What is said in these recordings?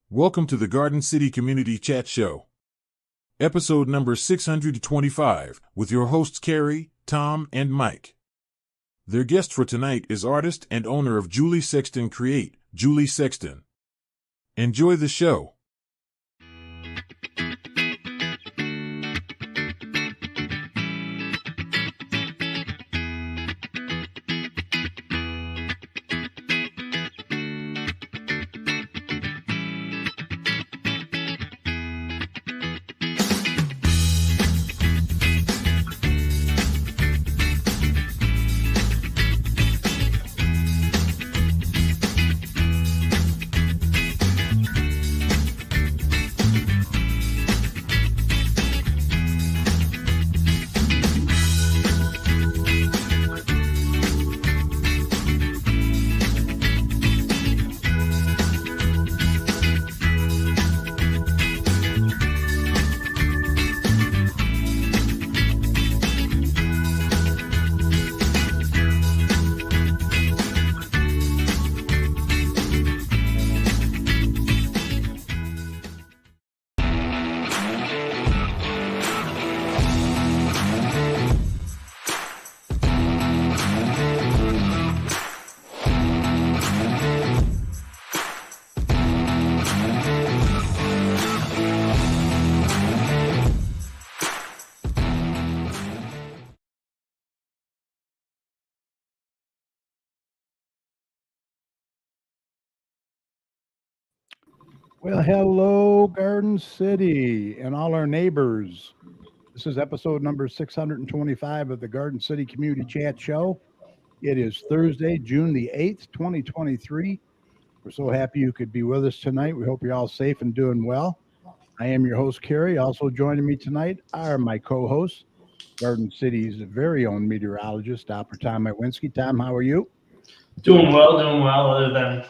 Welcome to the Garden City Community Chat Show, episode number 625, with your hosts Carrie, Tom, and Mike. Their guest for tonight is artist and owner of Julie Sexton Create, Julie Sexton. Enjoy the show. Well, hello, Garden City and all our neighbors. This is episode number 625 of the Garden City Community Chat Show. It is Thursday, June the 8th, 2023. We're so happy you could be with us tonight. We hope you're all safe and doing well. I am your host, Carrie. Also joining me tonight are my co-hosts, Garden City's very own meteorologist, Dr. Tom Iwinski. Tom, how are you? Doing well, other than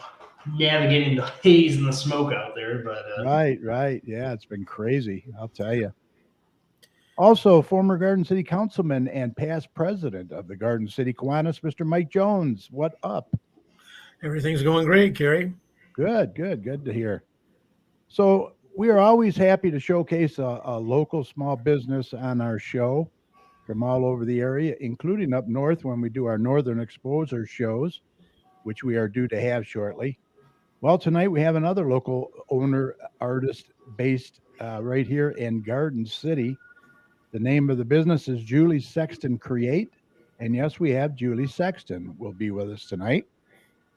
navigating the haze and the smoke out there. But Right. Yeah, it's been crazy, I'll tell you. Also, former Garden City councilman and past president of the Garden City Kiwanis, Mr. Mike Jones. What up? Everything's going great, Carrie. Good to hear. So we are always happy to showcase a local small business on our show from all over the area, including up north when we do our Northern Exposure shows, which we are due to have shortly. Well, tonight we have another local owner artist based right here in Garden City. The name of the business is Julie Sexton Create. And yes, we have Julie Sexton will be with us tonight.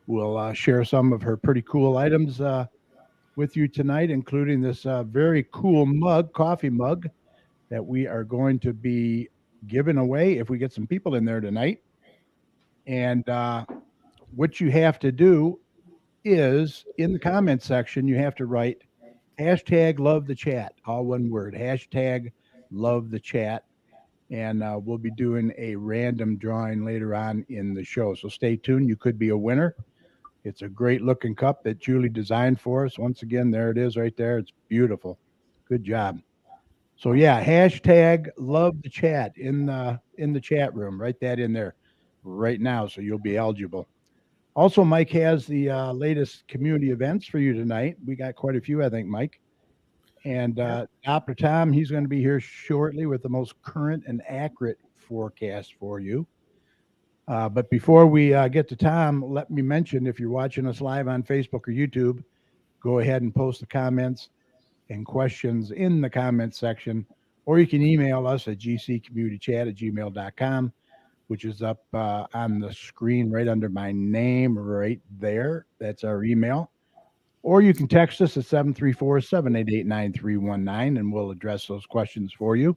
We'll share some of her pretty cool items with you tonight, including this very cool mug, coffee mug, that we are going to be giving away if we get some people in there tonight. And what you have to do is in the comment section, you have to write hashtag love the chat, all one word, hashtag love the chat. And we'll be doing a random drawing later on in the show. So stay tuned. You could be a winner. It's a great looking cup that Julie designed for us. Once again, there it is right there. It's beautiful. Good job. So yeah, hashtag love the chat in the chat room. Write that in there right now so you'll be eligible. Also, Mike has the latest community events for you tonight. We got quite a few, I think, Mike. And Dr. Tom, he's going to be here shortly with the most current and accurate forecast for you. But before we get to Tom, let me mention, if you're watching us live on Facebook or YouTube, go ahead and post the comments and questions in the comment section, or you can email us at gccommunitychat@gmail.com. which is up on the screen right under my name right there. That's our email. Or you can text us at 734-788-9319, and we'll address those questions for you.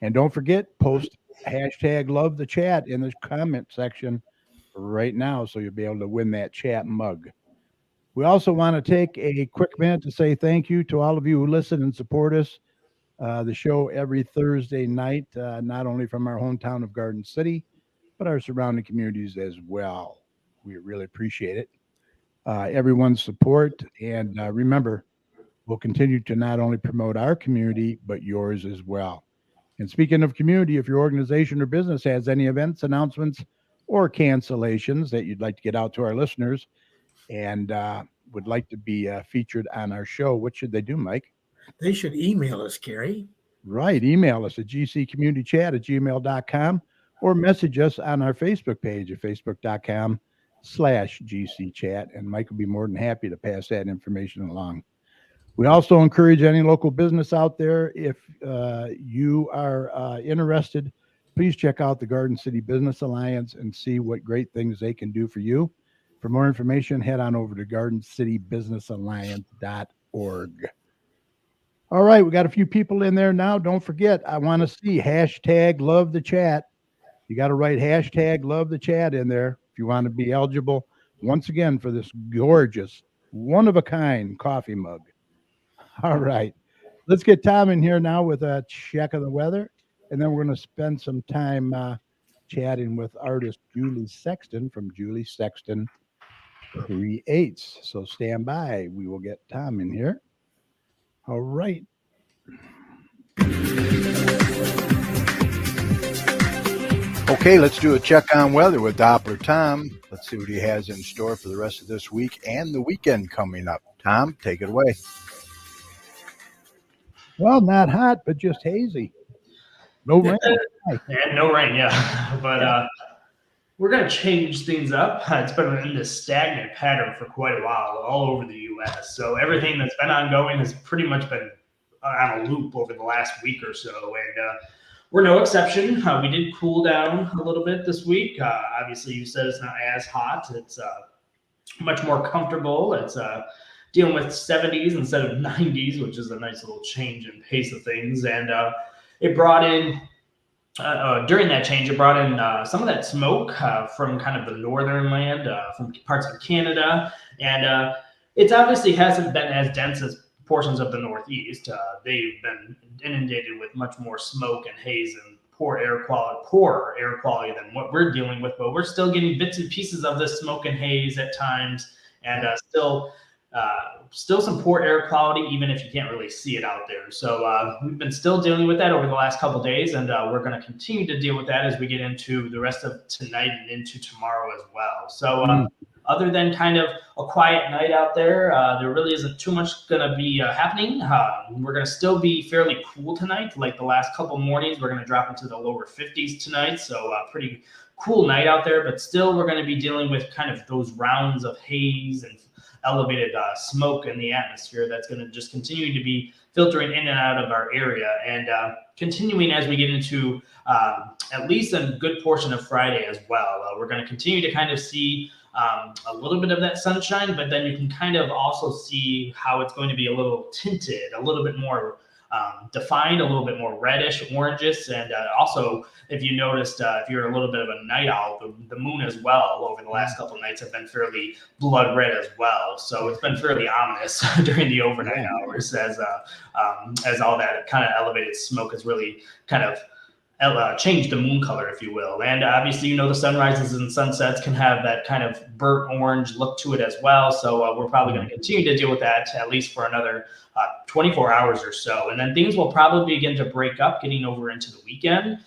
And don't forget, post hashtag love the chat in the comment section right now so you'll be able to win that chat mug. We also want to take a quick minute to say thank you to all of you who listen and support us. The show every Thursday night, not only from our hometown of Garden City, but our surrounding communities as well. We really appreciate it. Everyone's support. And remember, we'll continue to not only promote our community, but yours as well. And speaking of community, if your organization or business has any events, announcements, or cancellations that you'd like to get out to our listeners and would like to be featured on our show, what should they do, Mike? They should email us, Carrie. Right. Email us at gccommunitychat@gmail.com or message us on our Facebook page at facebook.com/GCchat. And Mike will be more than happy to pass that information along. We also encourage any local business out there, if you are interested, please check out the Garden City Business Alliance and see what great things they can do for you. For more information, head on over to gardencitybusinessalliance.org. All right, we got a few people in there now. Don't forget, I want to see hashtag love the chat. You got to write hashtag love the chat in there if you want to be eligible once again for this gorgeous, one of a kind coffee mug. All right, let's get Tom in here now with a check of the weather, and then we're going to spend some time chatting with artist Julie Sexton from Julie Sexton Creates. So stand by. We will get Tom in here. All right. Okay, let's do a check on weather with Doppler Tom. Let's see what he has in store for the rest of this week and the weekend coming up. Tom, take it away. Well, not hot, but just hazy. No rain. And no rain, yeah. But we're going to change things up. It's been in this stagnant pattern for quite a while all over the U.S. So everything that's been ongoing has pretty much been on a loop over the last week or so. And we're no exception. We did cool down a little bit this week. Obviously, you said it's not as hot. It's much more comfortable. It's dealing with 70s instead of 90s, which is a nice little change in pace of things. And it brought in during that change, it brought in some of that smoke from kind of the northern land, from parts of Canada. And it obviously hasn't been as dense as portions of the Northeast. They've been inundated with much more smoke and haze and poorer air quality than what we're dealing with. But we're still getting bits and pieces of this smoke and haze at times, and still some poor air quality, even if you can't really see it out there. So we've been still dealing with that over the last couple of days, and we're going to continue to deal with that as we get into the rest of tonight and into tomorrow as well. So other than kind of a quiet night out there, there really isn't too much going to be happening. We're going to still be fairly cool tonight. Like the last couple mornings, we're going to drop into the lower 50s tonight. So pretty cool night out there, but still we're going to be dealing with kind of those rounds of haze and elevated smoke in the atmosphere that's going to just continue to be filtering in and out of our area, and continuing as we get into at least a good portion of Friday as well. We're going to continue to kind of see a little bit of that sunshine, but then you can kind of also see how it's going to be a little tinted, a little bit more defined, a little bit more reddish, orangish, and also if you noticed, if you're a little bit of a night owl, the moon as well over the last couple of nights have been fairly blood red as well. So it's been fairly ominous during the overnight hours as all that kind of elevated smoke has really kind of change the moon color, if you will. And obviously, the sunrises and sunsets can have that kind of burnt orange look to it as well. So we're probably going to continue to deal with that at least for another 24 hours or so. And then things will probably begin to break up getting over into the weekend.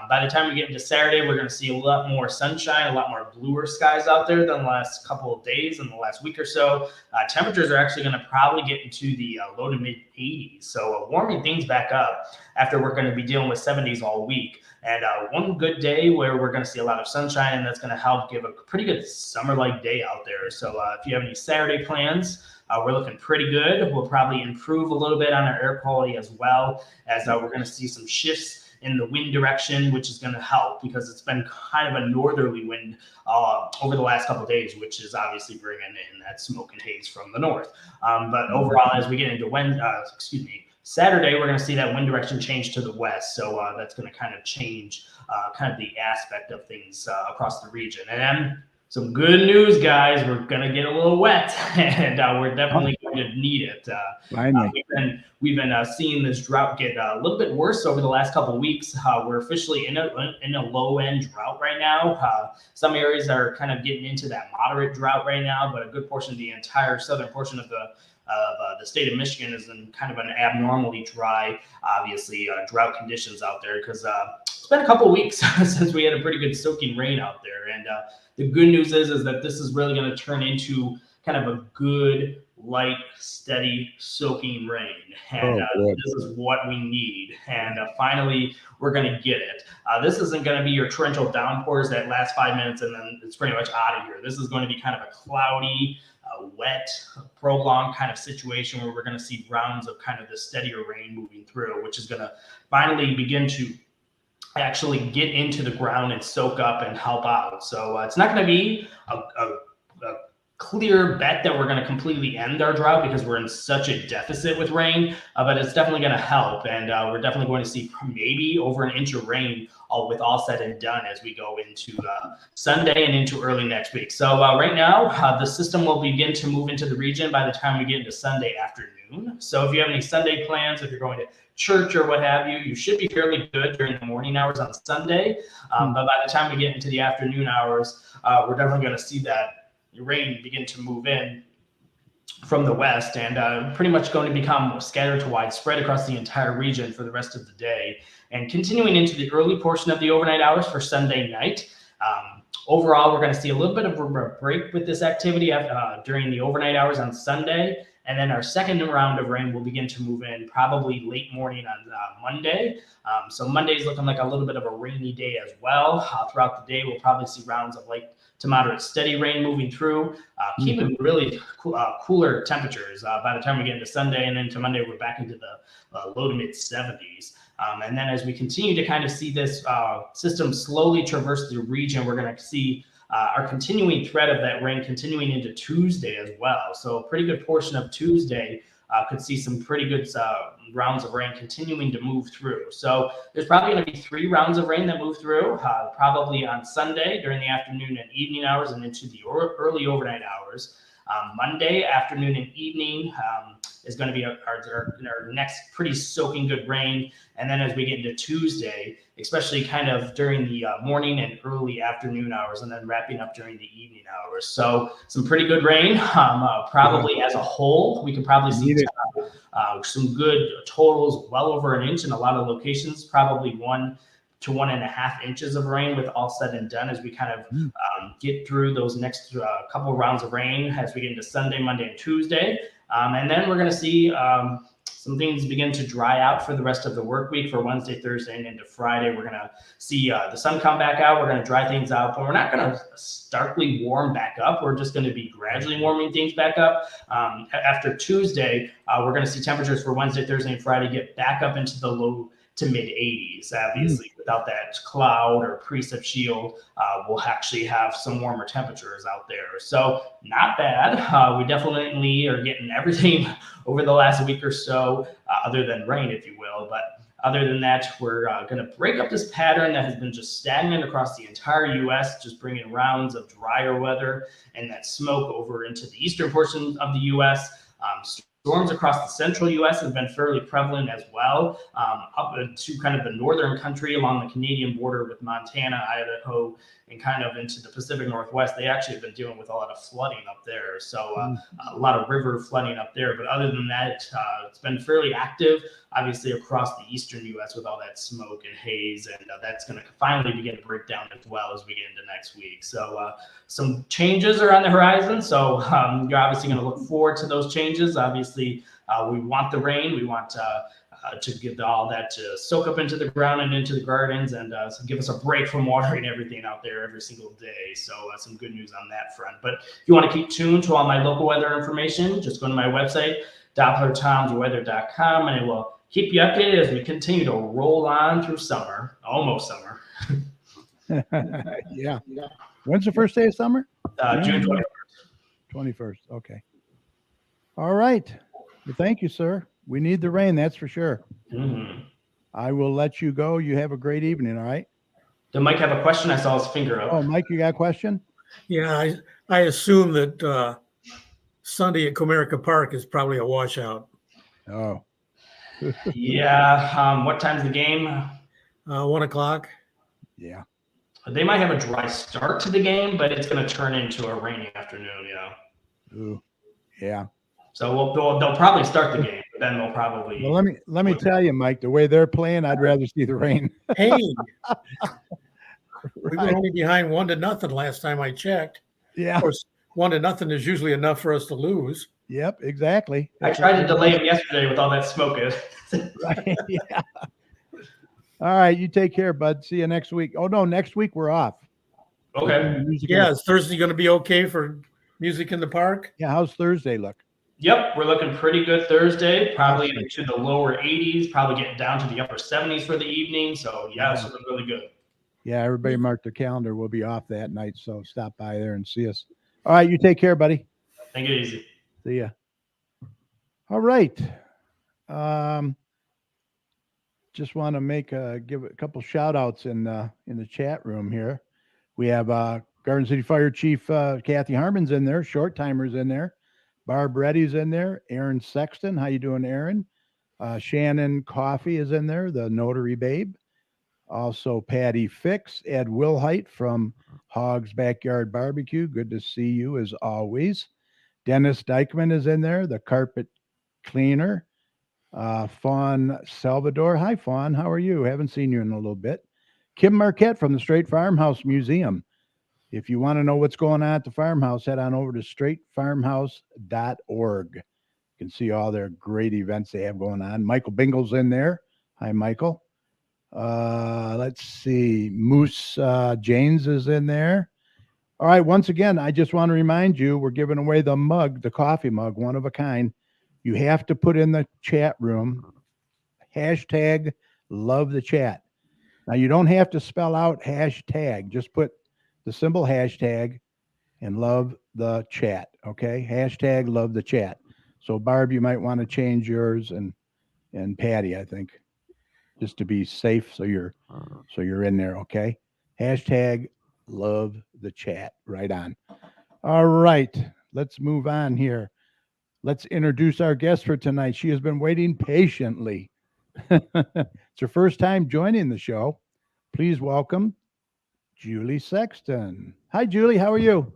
By the time we get into Saturday, we're going to see a lot more sunshine, a lot more bluer skies out there than the last couple of days and the last week or so. Temperatures are actually going to probably get into the low to mid 80s. So warming things back up after we're going to be dealing with 70s all week. And one good day where we're going to see a lot of sunshine, and that's going to help give a pretty good summer-like day out there. So if you have any Saturday plans, we're looking pretty good. We'll probably improve a little bit on our air quality as well, as we're going to see some shifts in the wind direction, which is going to help because it's been kind of a northerly wind over the last couple of days, which is obviously bringing in that smoke and haze from the north. But overall, as we get into Saturday, we're going to see that wind direction change to the west. So that's going to kind of change kind of the aspect of things across the region. And then some good news, guys. We're going to get a little wet, and we're definitely going to need it. We've been seeing this drought get a little bit worse over the last couple of weeks. We're officially in a low-end drought right now. Some areas are kind of getting into that moderate drought right now, but a good portion of the entire southern portion of the the state of Michigan is in kind of an abnormally dry, obviously drought conditions out there because it's been a couple weeks since we had a pretty good soaking rain out there. And the good news is that this is really going to turn into kind of a good, light, steady soaking rain. And this is what we need. And finally, we're going to get it. This isn't going to be your torrential downpours that last 5 minutes and then it's pretty much out of here. This is going to be kind of a cloudy, wet, prolonged kind of situation where we're going to see rounds of kind of the steadier rain moving through, which is going to finally begin to actually get into the ground and soak up and help out. So it's not going to be a clear bet that we're going to completely end our drought because we're in such a deficit with rain, but it's definitely going to help. And we're definitely going to see maybe over an inch of rain with all said and done as we go into Sunday and into early next week. So right now, the system will begin to move into the region by the time we get into Sunday afternoon. So if you have any Sunday plans, if you're going to church or what have you, you should be fairly good during the morning hours on Sunday. But by the time we get into the afternoon hours, we're definitely going to see that rain begin to move in from the west and pretty much going to become scattered to widespread across the entire region for the rest of the day and continuing into the early portion of the overnight hours for Sunday night. Overall, we're going to see a little bit of a break with this activity during the overnight hours on Sunday. And then our second round of rain will begin to move in probably late morning on Monday. So Monday is looking like a little bit of a rainy day as well. Throughout the day, we'll probably see rounds of light to moderate steady rain moving through, keeping really cooler temperatures. By the time we get into Sunday and into Monday, we're back into the low to mid 70s. And then as we continue to kind of see this system slowly traverse the region, we're going to see our continuing threat of that rain continuing into Tuesday as well. So a pretty good portion of Tuesday could see some pretty good rounds of rain continuing to move through. So there's probably going to be 3 rounds of rain that move through, probably on Sunday during the afternoon and evening hours and into the early overnight hours. Monday afternoon and evening is going to be our next pretty soaking good rain. And then as we get into Tuesday, especially kind of during the morning and early afternoon hours, and then wrapping up during the evening hours. So some pretty good rain. Probably as a whole, we can probably see some good totals, well over an inch in a lot of locations, probably 1 to 1.5 inches of rain with all said and done as we kind of get through those next couple of rounds of rain as we get into Sunday, Monday, and Tuesday. And then we're going to see some things begin to dry out for the rest of the work week for Wednesday, Thursday, and into Friday. We're going to see the sun come back out. We're going to dry things out, but we're not going to starkly warm back up. We're just going to be gradually warming things back up. After Tuesday, we're going to see temperatures for Wednesday, Thursday, and Friday get back up into the low to mid 80s. Obviously, without that cloud or precip shield, we'll actually have some warmer temperatures out there. So not bad. We definitely are getting everything over the last week or so, other than rain, if you will. But other than that, we're going to break up this pattern that has been just stagnant across the entire U.S., just bringing rounds of drier weather and that smoke over into the eastern portion of the U.S. Storms across the central U.S. have been fairly prevalent as well, up to kind of the northern country along the Canadian border with Montana, Idaho, and kind of into the Pacific Northwest. They actually have been dealing with a lot of flooding up there. So a lot of river flooding up there. But other than that, it's been fairly active, obviously, across the eastern U.S. with all that smoke and haze. And that's going to finally begin to break down as well as we get into next week. So some changes are on the horizon. So you're obviously going to look forward to those changes. Obviously, we want the rain. We want to get all that to soak up into the ground and into the gardens and so give us a break from watering everything out there every single day. So some good news on that front. But if you want to keep tuned to all my local weather information, just go to my website, DopplerTomsWeather.com, and it will keep you updated as we continue to roll on through summer, almost summer. Yeah. When's the first day of summer? June 21st. 21st. Okay. All right. Well, thank you, sir. We need the rain, that's for sure. I will let you go. You have a great evening, all right? Did Mike have a question? I saw his finger up. Oh, Mike, you got a question? Yeah, I assume that Sunday at Comerica Park is probably a washout. Oh. Yeah. What time's the game? 1 o'clock. Yeah. They might have a dry start to the game, but it's going to turn into a rainy afternoon. Yeah. Ooh. Yeah. So they'll probably start the game, but then they'll probably. Well, let me tell you, Mike, the way they're playing, I'd rather see the rain. Hey, we Right. were only behind 1-0 last time I checked. Yeah. Of course, 1-0 is usually enough for us to lose. Yep. Exactly. I tried to delay him yesterday with all that smoke. Right. Yeah. All right. You take care, bud. See you next week. Oh no, next week we're off. Okay. Yeah, is Thursday going to be okay for music in the park? Yeah. How's Thursday look? Yep, we're looking pretty good Thursday. Probably into the lower 80s. Probably getting down to the upper 70s for the evening. So yeah, it's looking really good. Yeah. Everybody mark their calendar. We'll be off that night, so stop by there and see us. All right. You take care, buddy. Take it easy. See ya. All right. Just want to give a couple shout outs in the chat room here. We have Garden City Fire Chief Kathy Harmon's in there, Short Timer's in there, Barb Reddy's in there, Aaron Sexton. How you doing, Aaron? Shannon Coffee is in there, the Notary Babe. Also Patty Fix, Ed Wilhite from Hogg's Backyard Barbecue. Good to see you as always. Dennis Dykeman is in there, the carpet cleaner. Fawn Salvador. Hi, Fawn. How are you? Haven't seen you in a little bit. Kim Marquette from the Straight Farmhouse Museum. If you want to know what's going on at the farmhouse, head on over to straightfarmhouse.org. You can see all their great events they have going on. Michael Bingle's in there. Hi, Michael. Let's see. Moose Janes is in there. All right. Once again, I just want to remind you, we're giving away the mug, the coffee mug, one of a kind. You have to put in the chat room, hashtag love the chat. Now, you don't have to spell out hashtag. Just put the symbol hashtag and love the chat, okay? Hashtag love the chat. So, Barb, you might want to change yours and Patty, I think, just to be safe so you're in there, okay? Hashtag love the chat. Right on. All right. Let's move on here. Let's introduce our guest for tonight. She has been waiting patiently. It's her first time joining the show. Please welcome Julie Sexton. Hi, Julie. How are you?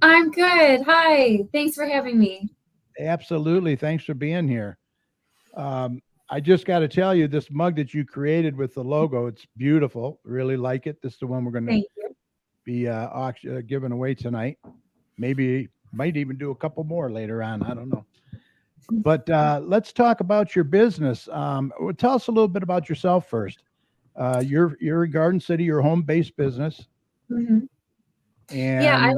I'm good. Hi. Thanks for having me. Absolutely. Thanks for being here. I just got to tell you, this mug that you created with the logo, it's beautiful. Really like it. This is the one we're going to be giving away tonight. Maybe might even do a couple more later on. I don't know. But let's talk about your business. Tell us a little bit about yourself first. You're in Garden City, your home-based business. Mm-hmm. And yeah, I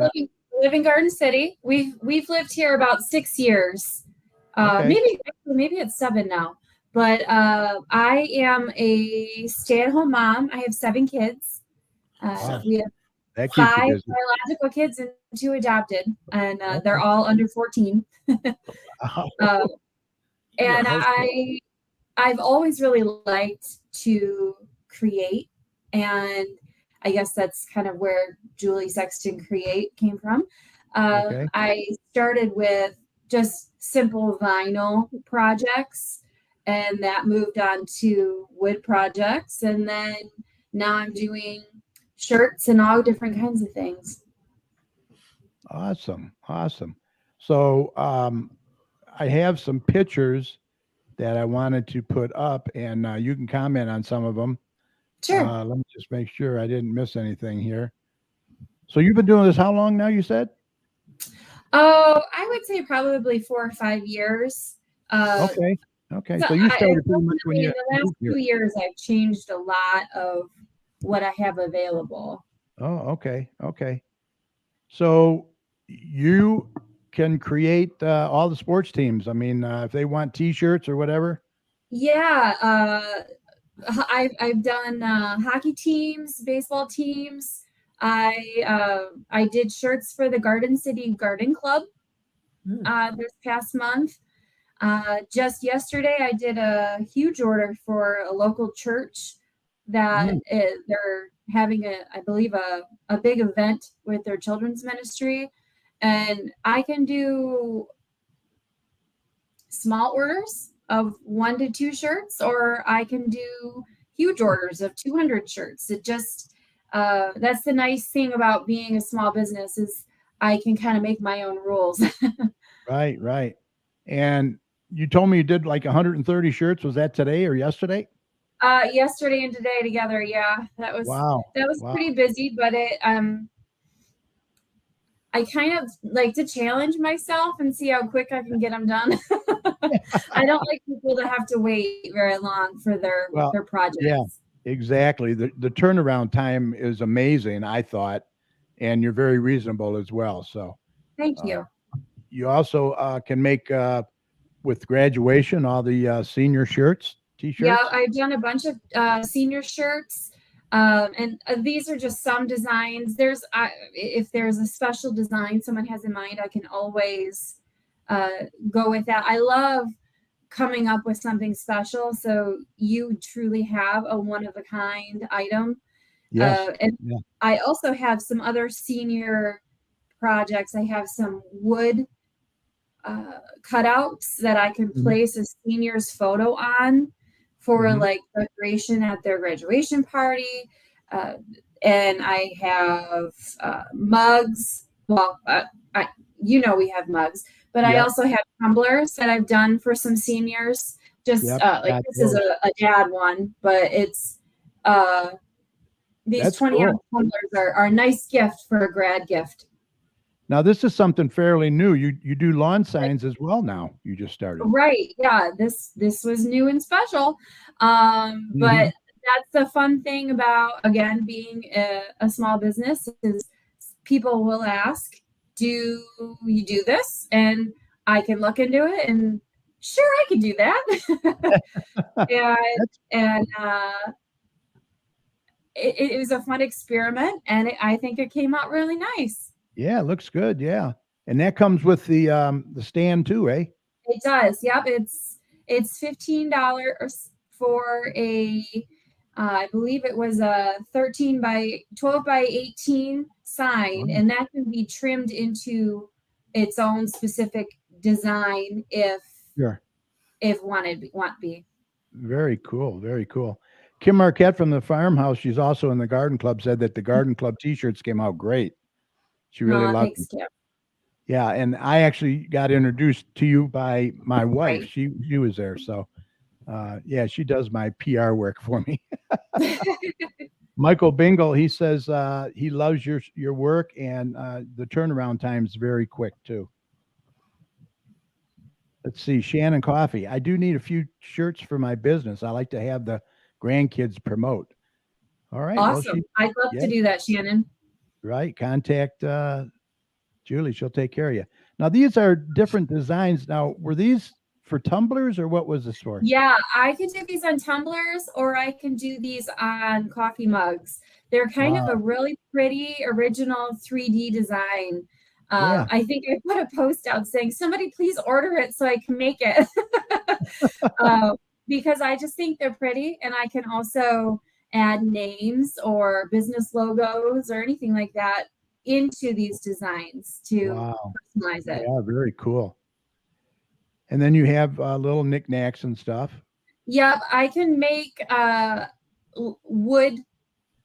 live in Garden City. We've lived here about 6 years. Okay. Maybe it's 7 now. But I am a stay-at-home mom. I have 7 kids. Wow. We have That keeps you 5 busy. biological kids and 2 adopted, and they're all under 14. And I've always really liked to create, and I guess that's kind of where Julie Sexton Create came from. Okay. I started with just simple vinyl projects, and that moved on to wood projects, and then now I'm doing shirts and all different kinds of things. Awesome. So I have some pictures that I wanted to put up, and you can comment on some of them. Sure. Let me just make sure I didn't miss anything here. So you've been doing this how long now, you said? Oh, I would say probably 4 or 5 years. Okay. So you started pretty much when in you the last 2 years, I've changed a lot of what I have available. Oh, okay. So you can create all the sports teams. I mean, if they want T-shirts or whatever. Yeah, I've done hockey teams, baseball teams. I did shirts for the Garden City Garden Club this past month. Just yesterday, I did a huge order for a local church that they're having I believe a big event with their children's ministry, and I can do small orders of 1 to 2 shirts, or I can do huge orders of 200 shirts. It just that's the nice thing about being a small business is I can kind of make my own rules. Right. And you told me you did like 130 shirts. Was that today or yesterday? Yesterday and today together. Yeah, that was Wow. pretty busy, but I kind of like to challenge myself and see how quick I can get them done. I don't like people to have to wait very long for their projects. Yeah, exactly. The turnaround time is amazing, I thought, and you're very reasonable as well. So thank you. You also can make with graduation all the senior shirts, t-shirts. Yeah, I've done a bunch of senior shirts. And these are just some designs. If there's a special design someone has in mind, I can always go with that. I love coming up with something special, so you truly have a one-of-a-kind item. Yes. And I also have some other senior projects. I have some wood cutouts that I can place a senior's photo on for like decoration at their graduation party. And I have mugs. Well, we have mugs, but I also have tumblers that I've done for some seniors. Just like this is a dad one, but it's these 20-ounce tumblers are a nice gift for a grad gift. Now this is something fairly new. You do lawn signs as well now. You just started. Right. Yeah. This was new and special. But that's the fun thing about, again, being a small business is people will ask, do you do this? And I can look into it and sure, I can do that. and it was a fun experiment, and I think it came out really nice. Yeah, it looks good. Yeah. And that comes with the stand too, eh? It does. Yep. It's $15 for I believe it was a 13 by 12 by 18 sign, and that can be trimmed into its own specific design if want be. Very cool. Very cool. Kim Marquette from the farmhouse, she's also in the garden club, said that the garden club t-shirts came out great. She really loved them. Kim. Yeah, and I actually got introduced to you by my wife. Right. She was there, so she does my PR work for me. Michael Bingle, he says he loves your work, and the turnaround time is very quick too. Let's see, Shannon Coffee. I do need a few shirts for my business. I like to have the grandkids promote. All right. Awesome. I'd love to do that, Shannon. Right. Contact Julie. She'll take care of you. Now, these are different designs. Now, were these for tumblers or what was this for? Yeah, I can do these on tumblers or I can do these on coffee mugs. They're kind of a really pretty original 3D design. I think I put a post out saying, somebody please order it so I can make it. Because I just think they're pretty, and I can also add names or business logos or anything like that into these designs to personalize it. Yeah, very cool. And then you have little knickknacks and stuff. Yep, I can make wood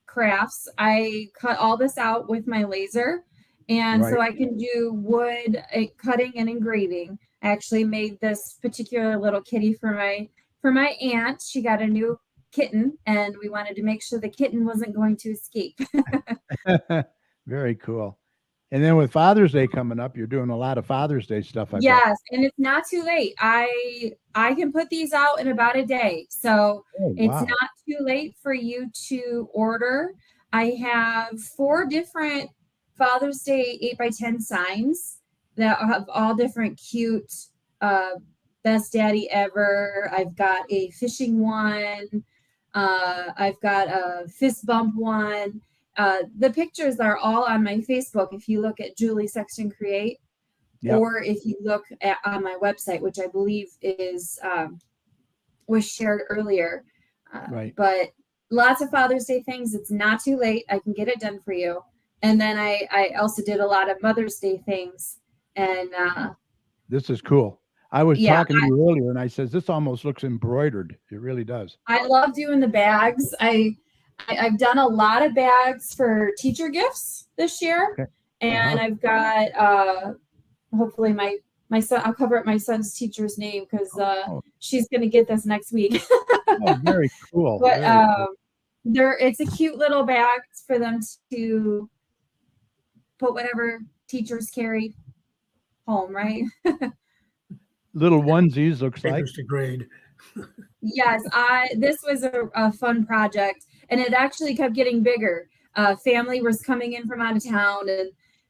crafts. I cut all this out with my laser, and so I can do wood cutting and engraving. I actually made this particular little kitty for my aunt. She got a new kitten, and we wanted to make sure the kitten wasn't going to escape. Very cool. And then with Father's Day coming up, you're doing a lot of Father's Day stuff. Yes, and it's not too late. I can put these out in about a day. So it's not too late for you to order. I have 4 different Father's Day 8x10 signs that have all different cute best daddy ever. I've got a fishing one. I've got a fist bump one. The pictures are all on my Facebook. If you look at Julie Sexton Create, or if you look on my website, which I believe was shared earlier. But lots of Father's Day things. It's not too late. I can get it done for you. And then I also did a lot of Mother's Day things. And this is cool. I was talking to you earlier, and I says this almost looks embroidered. It really does. I love doing the bags. I've done a lot of bags for teacher gifts this year, and I've got hopefully my son. I'll cover up my son's teacher's name because Oh, she's going to get this next week. oh, very cool. But Very cool. it's a cute little bag for them to put whatever teachers carry home, right? Little onesies looks like. Papers to grade. Yes, this was a fun project, and it actually kept getting bigger. Family was coming in from out of town,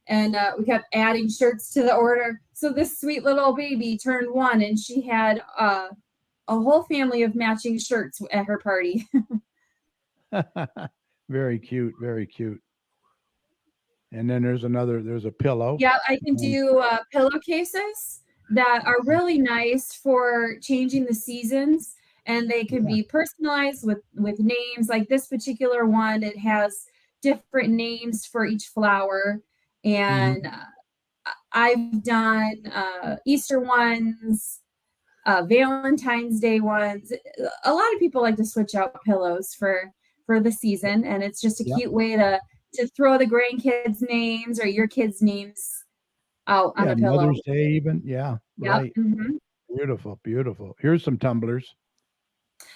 and we kept adding shirts to the order. So this sweet little baby turned 1, and she had a whole family of matching shirts at her party. Very cute. Very cute. And then there's a pillow. Yeah, I can do pillowcases that are really nice for changing the seasons, and they can be personalized with names. Like this particular one, it has different names for each flower, and I've done Easter ones, Valentine's Day ones. A lot of people like to switch out pillows for the season, and it's just a cute way to throw the grandkids' names or your kids' names out on a pillow. Mother's Day even. Yeah. Yep. Right. Beautiful. Beautiful. Here's some tumblers.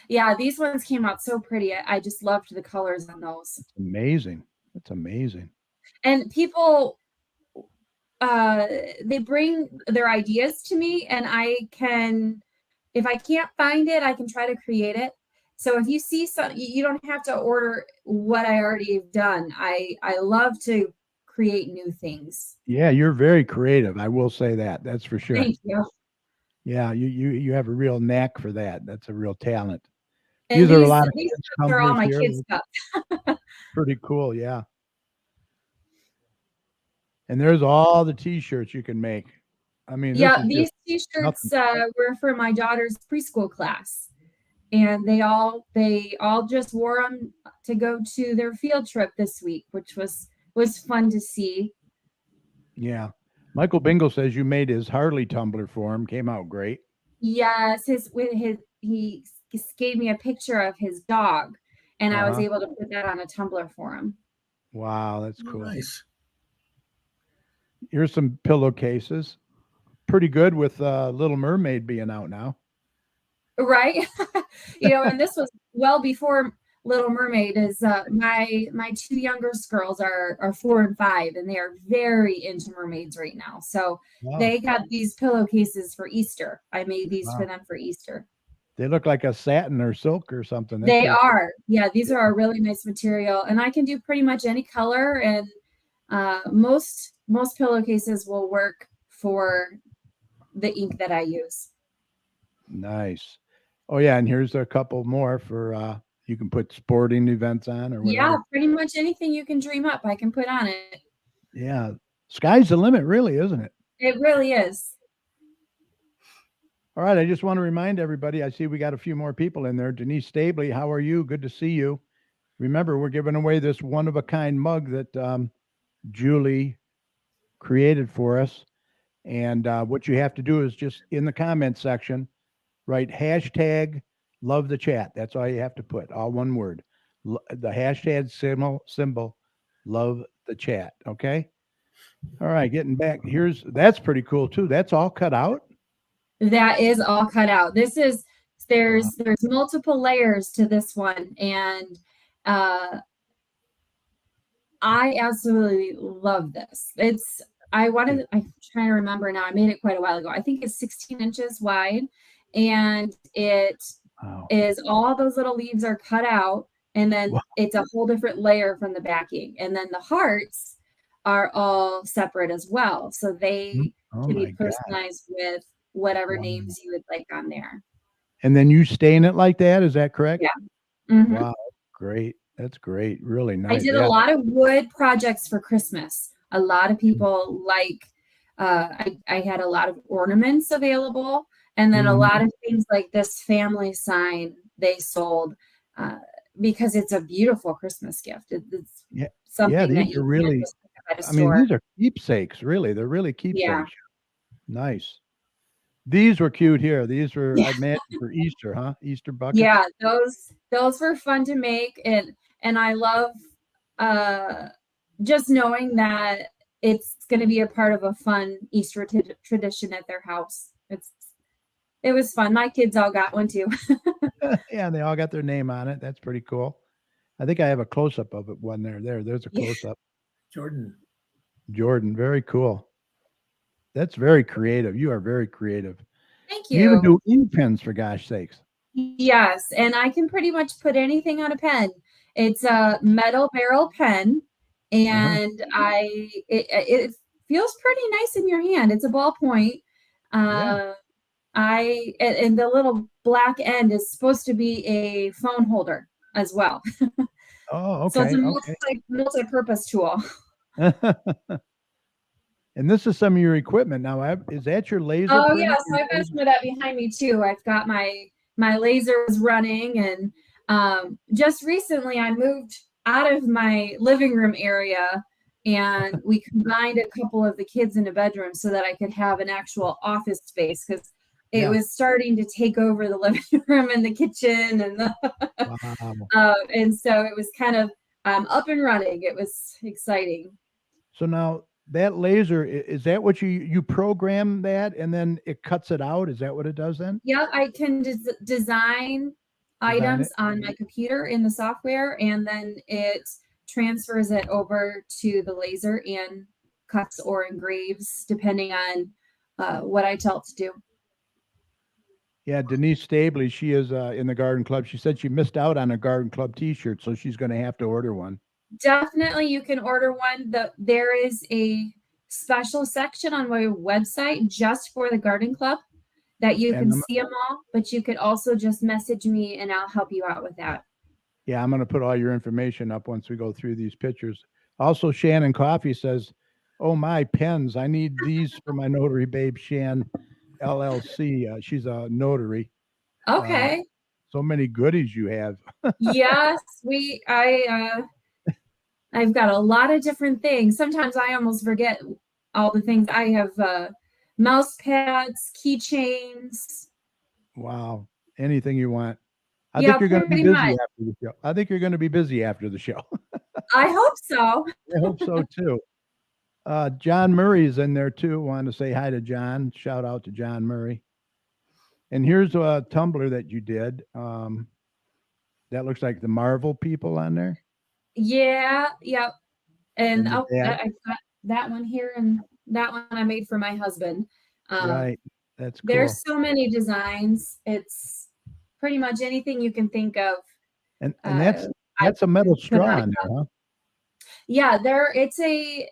Yeah, these ones came out so pretty. I just loved the colors on those. It's amazing. It's amazing. And people, they bring their ideas to me, and if I can't find it, I can try to create it. So if you see something, you don't have to order what I already have done. I love to create new things. Yeah, you're very creative. I will say that. That's for sure. Thank you. Yeah, you have a real knack for that. That's a real talent. And these are a lot of these kids' are all my tumblers kids' here. cups. Pretty cool, yeah. And there's all the T-shirts you can make. I mean, Yeah, these T-shirts were for my daughter's preschool class, and they all just wore them to go to their field trip this week, which was fun to see. Yeah, Michael Bingle says you made his Harley tumbler for him. Came out great. Yes, he gave me a picture of his dog, and I was able to put that on a tumbler for him. Wow, that's cool. Nice. Here's some pillowcases. Pretty good with Little Mermaid being out now. Right. And this was well before Little Mermaid. Is my 2 youngest girls are 4 and 5, and they are very into mermaids right now. So they got these pillowcases for Easter. I made these for them for Easter. They look like a satin or silk or something. They are. Yeah, these are a really nice material, and I can do pretty much any color, and most pillowcases will work for the ink that I use. Nice. Oh yeah, and here's a couple more for you can put sporting events on or whatever. Yeah, pretty much anything you can dream up, I can put on it. Yeah, sky's the limit, really, isn't it? It really is. All right, I just want to remind everybody, I see we got a few more people in there. Denise Stabley, how are you? Good to see you. Remember, we're giving away this one-of-a-kind mug that Julie created for us. And what you have to do is just in the comment section, write hashtag love the chat. That's all you have to put, all one word. The hashtag symbol love the chat, okay? All right, getting back. That's pretty cool, too. That's all cut out? That is all cut out. There's multiple layers to this one, and I absolutely love this. I'm trying to remember now. I made it quite a while ago. I think it's 16 inches wide, and it is all those little leaves are cut out, and then it's a whole different layer from the backing, and then the hearts are all separate as well, so they can be personalized with whatever names you would like on there. And then you stain it like that, is that correct? Yeah. Mm-hmm. Wow, great. That's great. Really nice. I did a lot of wood projects for Christmas. A lot of people I had a lot of ornaments available, and then a lot of things like this family sign they sold because it's a beautiful Christmas gift. It's something that these are really, at a store. these are keepsakes, really. They're really keepsakes. Yeah. Nice. These were cute here. These were, I imagine, for Easter, huh? Easter buckets. Yeah, those were fun to make, and I love just knowing that it's going to be a part of a fun Easter tradition at their house. It was fun. My kids all got one too. Yeah, they all got their name on it. That's pretty cool. I think I have a close up of it. One there's a Yeah. close up. Jordan. Jordan, very cool. That's very creative. You are very creative. Thank You even you. do ink pens, for gosh sakes. Yes, and I can pretty much put anything on a pen. It's a metal barrel pen, and it feels pretty nice in your hand. It's a ballpoint. Yeah. And the little black end is supposed to be a phone holder as well. Oh, So it's okay. a multi-purpose tool. Okay. And this is some of your equipment now. Is that your laser Oh printer? yeah, so I've got some of that behind me too. I've got my lasers running, and just recently I moved out of my living room area, and we combined a couple of the kids in a bedroom so that I could have an actual office space, because it was starting to take over the living room and the kitchen Wow. and so it was kind of up and running. It was exciting. So now that laser, is that what you program that and then it cuts it out? Is that what it does then? Yeah, I can design items it? on my computer in the software, and then it transfers it over to the laser and cuts or engraves depending on what I tell it to do. Yeah, Denise Stabley, she is in the Garden Club. She said she missed out on a Garden Club T-shirt, so she's going to have to order one. Definitely, you can order one. There is a special section on my website just for the Garden Club that you can see them all, but you could also just message me and I'll help you out with that. Yeah, I'm going to put all your information up once we go through these pictures. Also, Shannon Coffee says, "Oh my pens! I need these for my notary babe, Shan LLC. She's a notary. Okay. So many goodies you have." Yes, I've got a lot of different things. Sometimes I almost forget all the things. I have mouse pads, keychains. Wow. Anything you want. I Yeah, think you're going to be pretty busy much. after the show. I think you're going to be busy after the show. I hope so. I hope so too. John Murray's in there too. Want to say hi to John. Shout out to John Murray. And here's a Tumblr that you did. That looks like the Marvel people on there. Yeah, yeah. And And the dad. I've got that one here, and that one I made for my husband. Right. That's cool. There's so many designs. It's pretty much anything you can think of. And that's a metal straw on there, huh? Yeah, it's a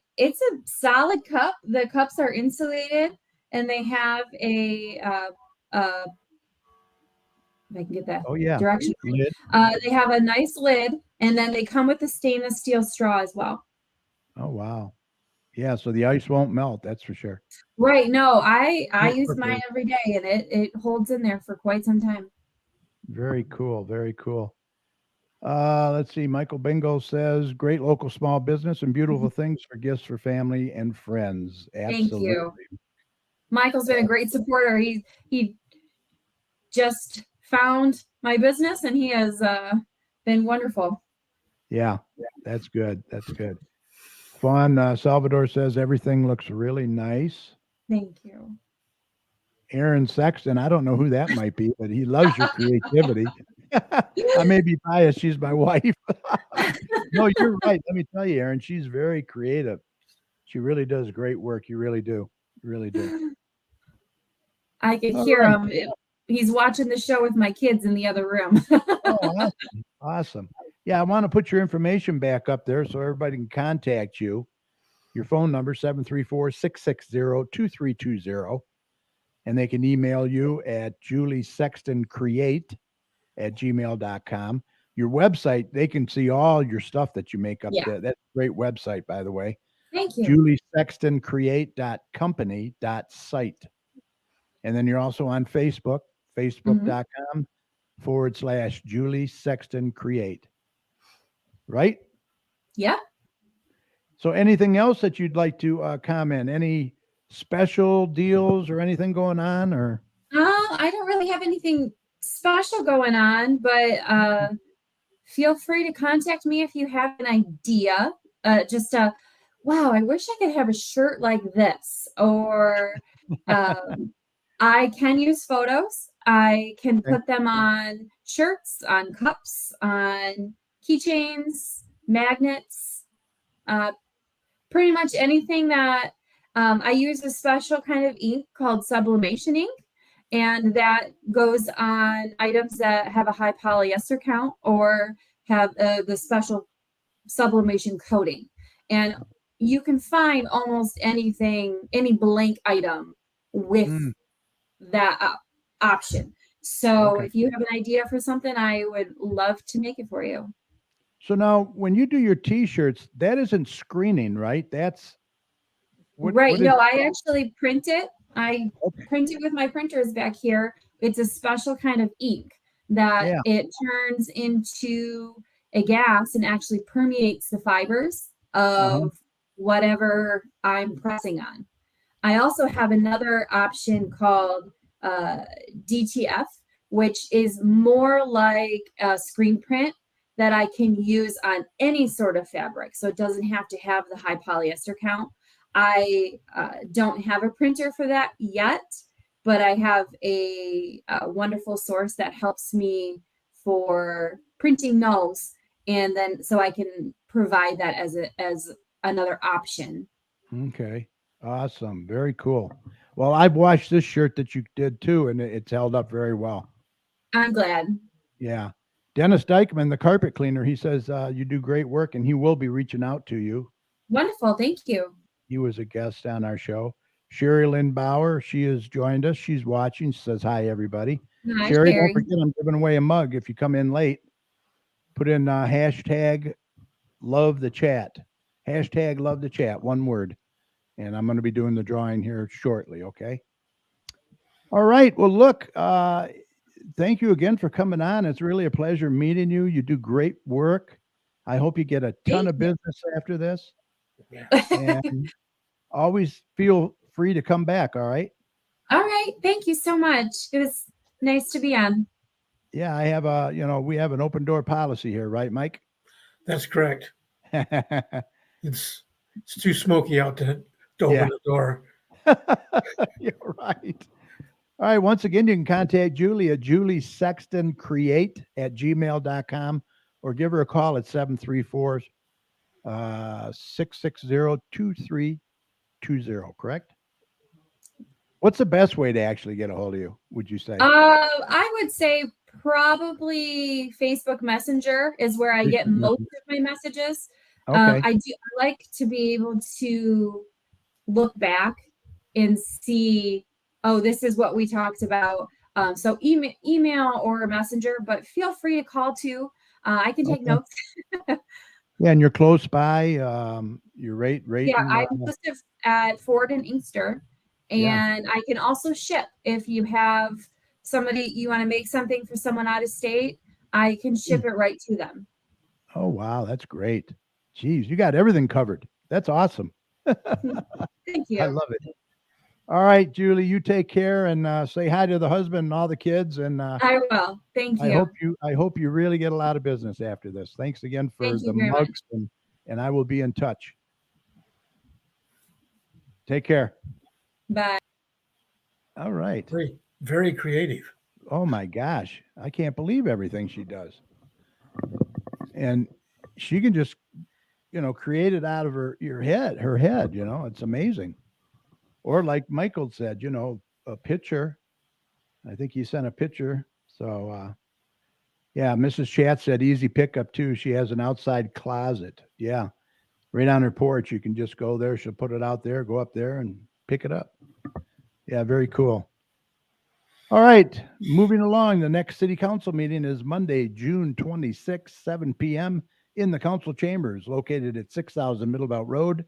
solid cup. The cups are insulated, and they have a if I can get that direction. Lid. They have a nice lid, and then they come with a stainless steel straw as well. Oh wow. Yeah, so the ice won't melt, that's for sure. Right. No, I use mine every day, and it holds in there for quite some time. Very cool. Very cool. Let's see. Michael Bingo says, "Great local small business and beautiful things for gifts for family and friends." Absolutely. Thank you. Michael's been a great supporter. He just found my business, and he has been wonderful. Yeah, that's good. That's good. Fun. Salvador says, "Everything looks really nice." Thank you. Aaron Sexton, I don't know who that might be, but he loves your creativity. I may be biased. She's my wife. No, you're right. Let me tell you, Aaron, she's very creative. She really does great work. You really do. You really do. I can hear him. He's watching the show with my kids in the other room. Oh, awesome. Awesome. Yeah, I want to put your information back up there so everybody can contact you. Your phone number, 734-660-2320. And they can email you at juliesextoncreate@gmail.com. Your website, they can see all your stuff that you make up there. That's a great website, by the way. Thank you. juliesextoncreate.company.site. And then you're also on Facebook, facebook.com/Julie Sexton Create. Right? Yeah. So anything else that you'd like to comment? Any special deals or anything going on? Or I don't really have anything special going on, but feel free to contact me if you have an idea. wow, I wish I could have a shirt like this. Or I can use photos. I can Okay. put them on shirts, on cups, on keychains, magnets, uh, pretty much anything that I use a special kind of ink called sublimation ink. And that goes on items that have a high polyester count or have the special sublimation coating. And you can find almost anything, any blank item with Mm, that option. So okay. if you have an idea for something, I would love to make it for you. So now, when you do your T-shirts, that isn't screening, right? That's Right. what is? No, I actually print it. I Okay. print it with my printers back here. It's a special kind of ink that Yeah. it turns into a gas and actually permeates the fibers Uh-huh. of whatever I'm pressing on. I also have another option called uh, DTF, which is more like a screen print that I can use on any sort of fabric. So it doesn't have to have the high polyester count. I don't have a printer for that yet, but I have a wonderful source that helps me for printing those, and then so I can provide that as another option. Okay. Awesome. Very cool. Well, I've watched this shirt that you did too, and it's held up very well. I'm glad. Yeah. Dennis Dykman, the carpet cleaner, he says you do great work, and he will be reaching out to you. Wonderful. Thank you. He was a guest on our show. Sherry Lynn Bauer, she has joined us. She's watching. She says hi, everybody. Hi, Sherry, don't Sherry. forget I'm giving away a mug if you come in late. Put in hashtag love the chat. Hashtag love the chat, one word. And I'm going to be doing the drawing here shortly, okay? All right. Well, look, thank you again for coming on. It's really a pleasure meeting you. You do great work. I hope you get a ton Thank of business after this. Yeah. And always feel free to come back, all right? All right. Thank you so much. It was nice to be on. Yeah, I have we have an open door policy here, right, Mike? That's correct. Yeah. It's too smoky out to open the door. You're right. All right. Once again, you can contact Julie at juliesextoncreate@gmail.com or give her a call at 734 660 2320, correct? What's the best way to actually get a hold of you, would you say? I would say probably Facebook Messenger is where I get Facebook most Messenger. of my messages. Okay. I like to be able to look back and see, oh, this is what we talked about. So email or messenger, but feel free to call too. I can take Okay. notes. Yeah, and you're close by. You're right. Yeah, I'm listed at Ford and Inkster, Yeah. and I can also ship if you have somebody you want to make something for someone out of state. I can ship it right to them. Oh, wow. That's great. Geez, you got everything covered. That's awesome. Thank you. I love it. All right, Julie, you take care and say hi to the husband and all the kids. And I will. Thank you. I hope you really get a lot of business after this. Thanks again for Thank you the very much. mugs, and I will be in touch. Take care. Bye. All right. Very, very creative. Oh my gosh, I can't believe everything she does, and she can just create it out of her head. It's amazing. Or like Michael said, a picture. I think he sent a picture. So, yeah, Mrs. Chat said easy pickup too. She has an outside closet. Yeah, right on her porch. You can just go there. She'll put it out there, go up there and pick it up. Yeah, very cool. All right, moving along. The next city council meeting is Monday, June 26th, 7 p.m. in the council chambers located at 6,000 Middlebelt Road.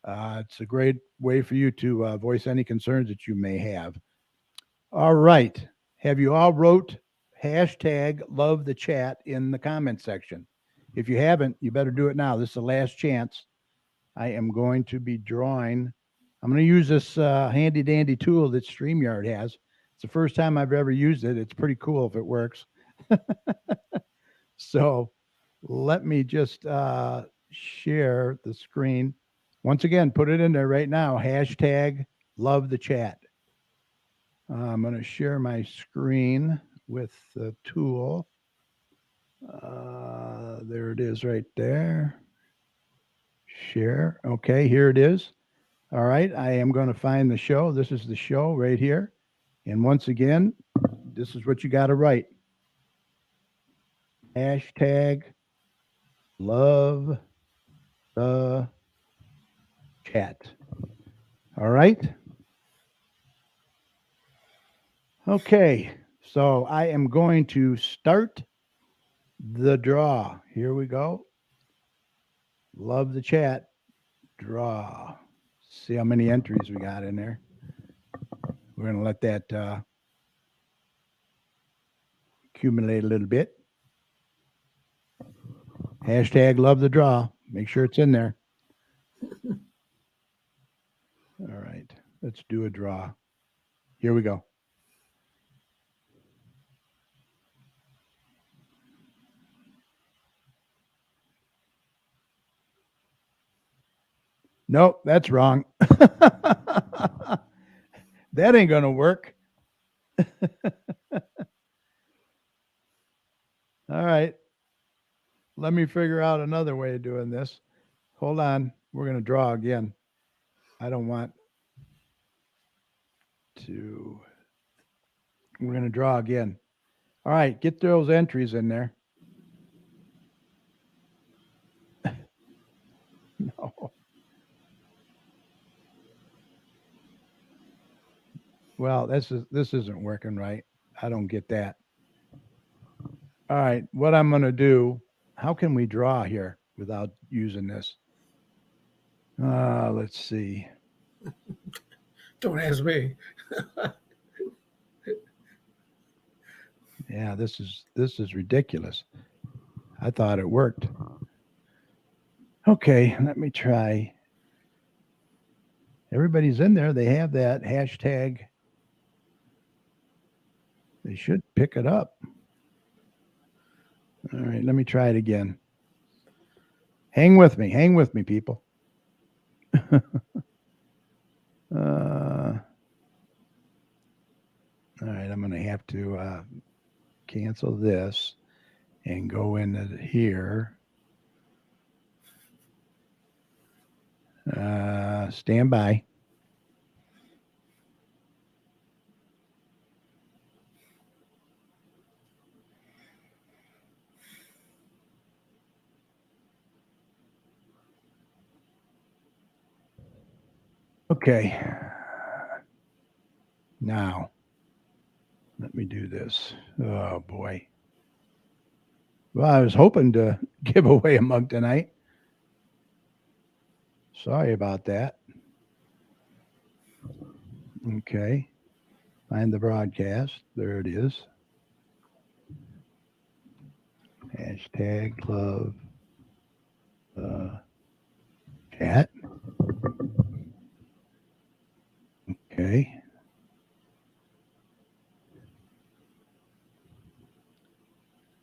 It's a great way for you to voice any concerns that you may have. All right. Have you all wrote hashtag love the chat in the comment section? If you haven't, you better do it now. This is the last chance. I am going to be drawing. I'm going to use this handy dandy tool that StreamYard has. It's the first time I've ever used it. It's pretty cool if it works. So let me just share the screen. Once again, put it in there right now. Hashtag love the chat. I'm going to share my screen with the tool. There it is right there. Share. Okay, here it is. All right, I am going to find the show. This is the show right here. And once again, this is what you got to write. Hashtag love the chat. All right. Okay, so I am going to start the draw. Here we go. Love the chat. Draw. See how many entries we got in there. We're going to let that accumulate a little bit. Hashtag love the draw. Make sure it's in there. All right, let's do a draw. Here we go. Nope, that's wrong. That ain't going to work. All right. Let me figure out another way of doing this. Hold on. We're going to draw again. I don't want to. We're going to draw again. All right. Get those entries in there. No. Well, this isn't working right. I don't get that. All right. What I'm going to do, how can we draw here without using this? Let's see. Don't ask me. Yeah, this is ridiculous. I thought it worked. Okay, let me try. Everybody's in there. They have that hashtag. They should pick it up. All right, let me try it again. Hang with me, people. All right, I'm going to have to cancel this and go into here. Stand by. Okay. Now, let me do this. Oh, boy. Well, I was hoping to give away a mug tonight. Sorry about that. Okay. Find the broadcast. There it is. Hashtag love chat. Okay.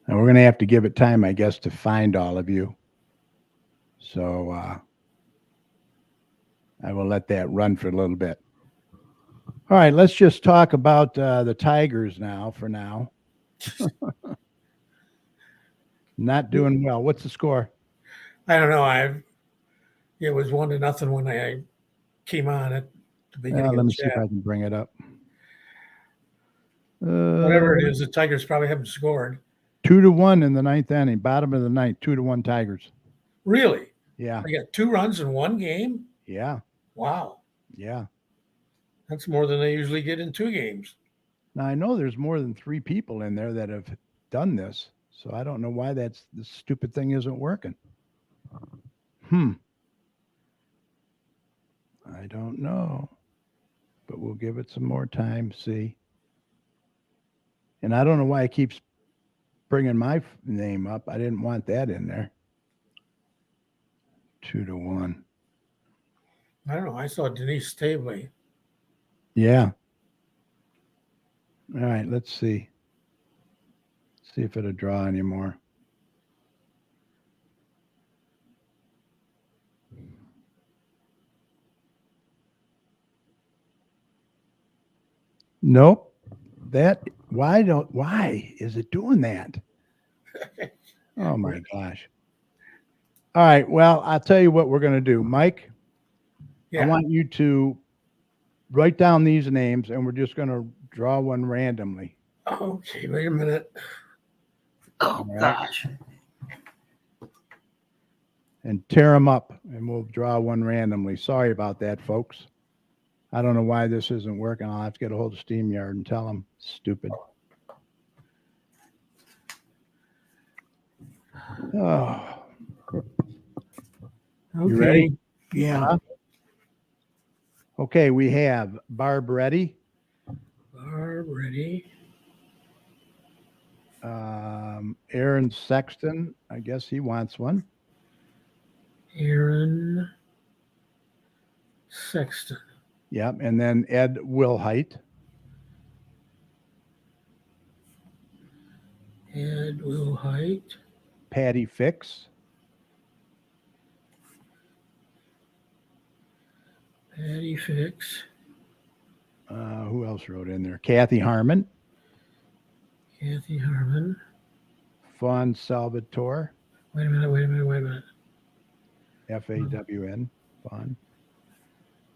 And we're going to have to give it time, I guess, to find all of you. So I will let that run for a little bit. All right, let's just talk about the Tigers now for now. Not doing well. What's the score? I don't know. It was 1-0 when I came on at the beginning. Let me see if I can bring it up. Whatever it is, the Tigers probably haven't scored. 2-1 in the ninth inning, bottom of the ninth, 2-1 Tigers. Really? Yeah. They got 2 runs in one game? Yeah. Wow. Yeah. That's more than they usually get in 2 games. Now, I know there's more than 3 people in there that have done this, so I don't know why this stupid thing isn't working. I don't know, but we'll give it some more time, see. And I don't know why it keeps bringing my name up. I didn't want that in there. 2-1. I don't know. I saw Denise Stabley. Yeah. All right, let's see. See if it'll draw anymore. Nope. Why is it doing that? Oh my gosh. All right. Well, I'll tell you what we're going to do. Mike, Yeah. I want you to write down these names and we're just going to draw one randomly. Okay, wait a minute. All right. And tear them up and we'll draw one randomly. Sorry about that, folks. I don't know why this isn't working. I'll have to get a hold of SteamYard and tell them stupid. Oh. You ready? Okay. Yeah. Huh? Okay, we have Barb ready. Barb ready. Aaron Sexton. I guess he wants one. Aaron Sexton. Yep. And then Ed Wilhite. Ed Wilhite. Patty Fix. Patty Fix. Who else wrote in there? Kathy Harmon. Kathy Harmon. Fawn Salvatore. Wait a minute. Fawn. Fawn.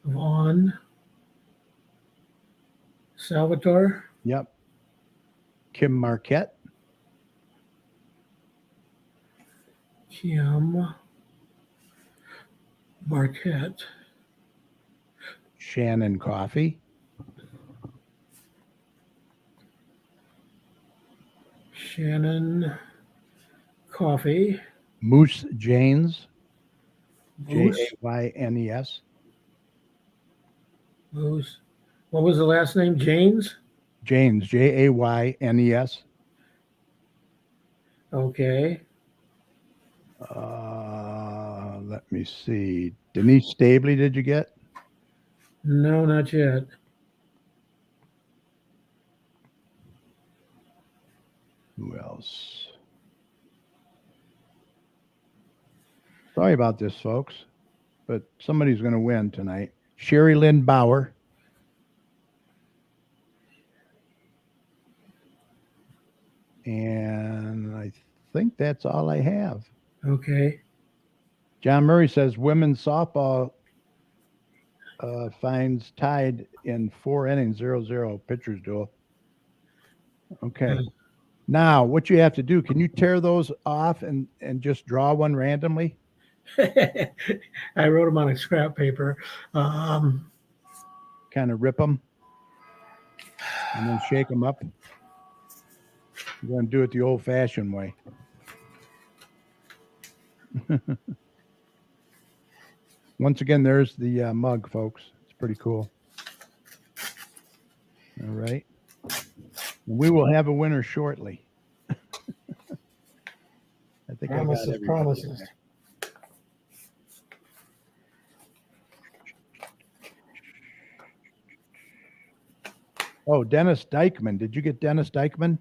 Vaughn. Salvatore. Yep. Kim Marquette. Kim Marquette. Shannon Coffey. Shannon Coffey. Moose Janes. Moose. Jaynes. Moose. What was the last name? Janes? Janes. Jaynes. Okay. Let me see. Denise Stabley, did you get? No, not yet. Who else? Sorry about this, folks, but somebody's going to win tonight. Sherry Lynn Bauer. And I think that's all I have. Okay. John Murray says women's softball finds tied in 4 innings, 0-0 pitchers duel. Okay. Now, what you have to do, can you tear those off and just draw one randomly? I wrote them on a scrap paper. Kind of rip them and then shake them up. You're going to do it the old-fashioned way. Once again, there's the mug, folks. It's pretty cool. All right. We will have a winner shortly. I think Promises. Oh, Dennis Dykman. Did you get Dennis Dykman?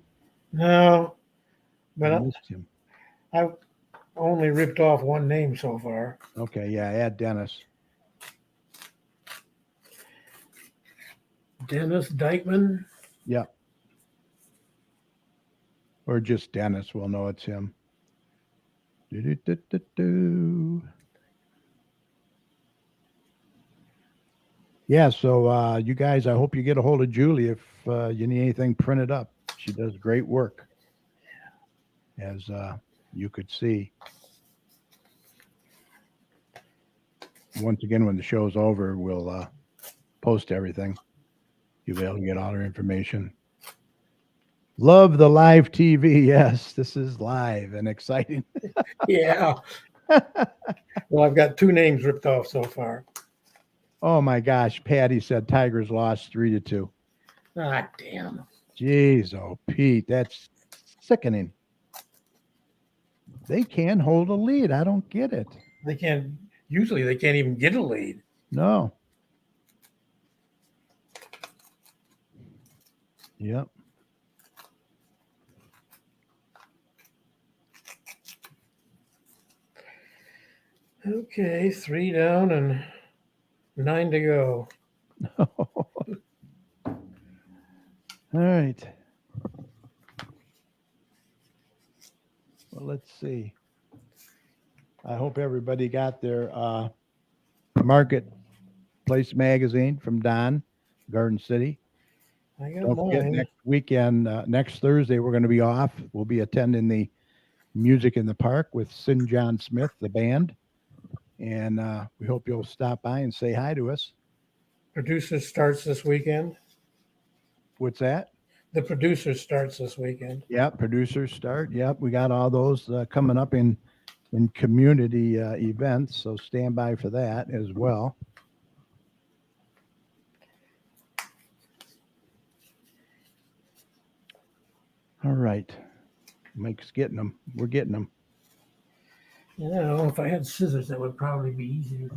No, I but missed him. I've only ripped off one name so far. Okay, yeah, add Dennis. Dennis Dykman. Yep. Or just Dennis. We'll know it's him. Do-do-do-do-do. Yeah, so you guys, I hope you get a hold of Julie if you need anything printed up. She does great work, as you could see. Once again, when the show's over, we'll post everything. You'll be able to get all our information. Love the live TV. Yes, this is live and exciting. Yeah. Well, I've got two names ripped off so far. Oh my gosh, Patty said Tigers lost 3-2. Ah, damn. Jeez, oh Pete, that's sickening. They can't hold a lead. I don't get it. They can't even get a lead. No. Yep. Okay, 3 down and 9 to go. All right. Well, let's see. I hope everybody got their Marketplace magazine from Don, Garden City. I got Don't forget, mine. next weekend, next Thursday, we're going to be off. We'll be attending the Music in the Park with Sin John Smith, the band. And we hope you'll stop by and say hi to us. Producer starts this weekend. What's that? The producer starts this weekend. Yep, producers start. Yep, we got all those coming up in community events, so stand by for that as well. All right, Mike's getting them. We're getting them. Yeah, I don't know if I had scissors, that would probably be easier.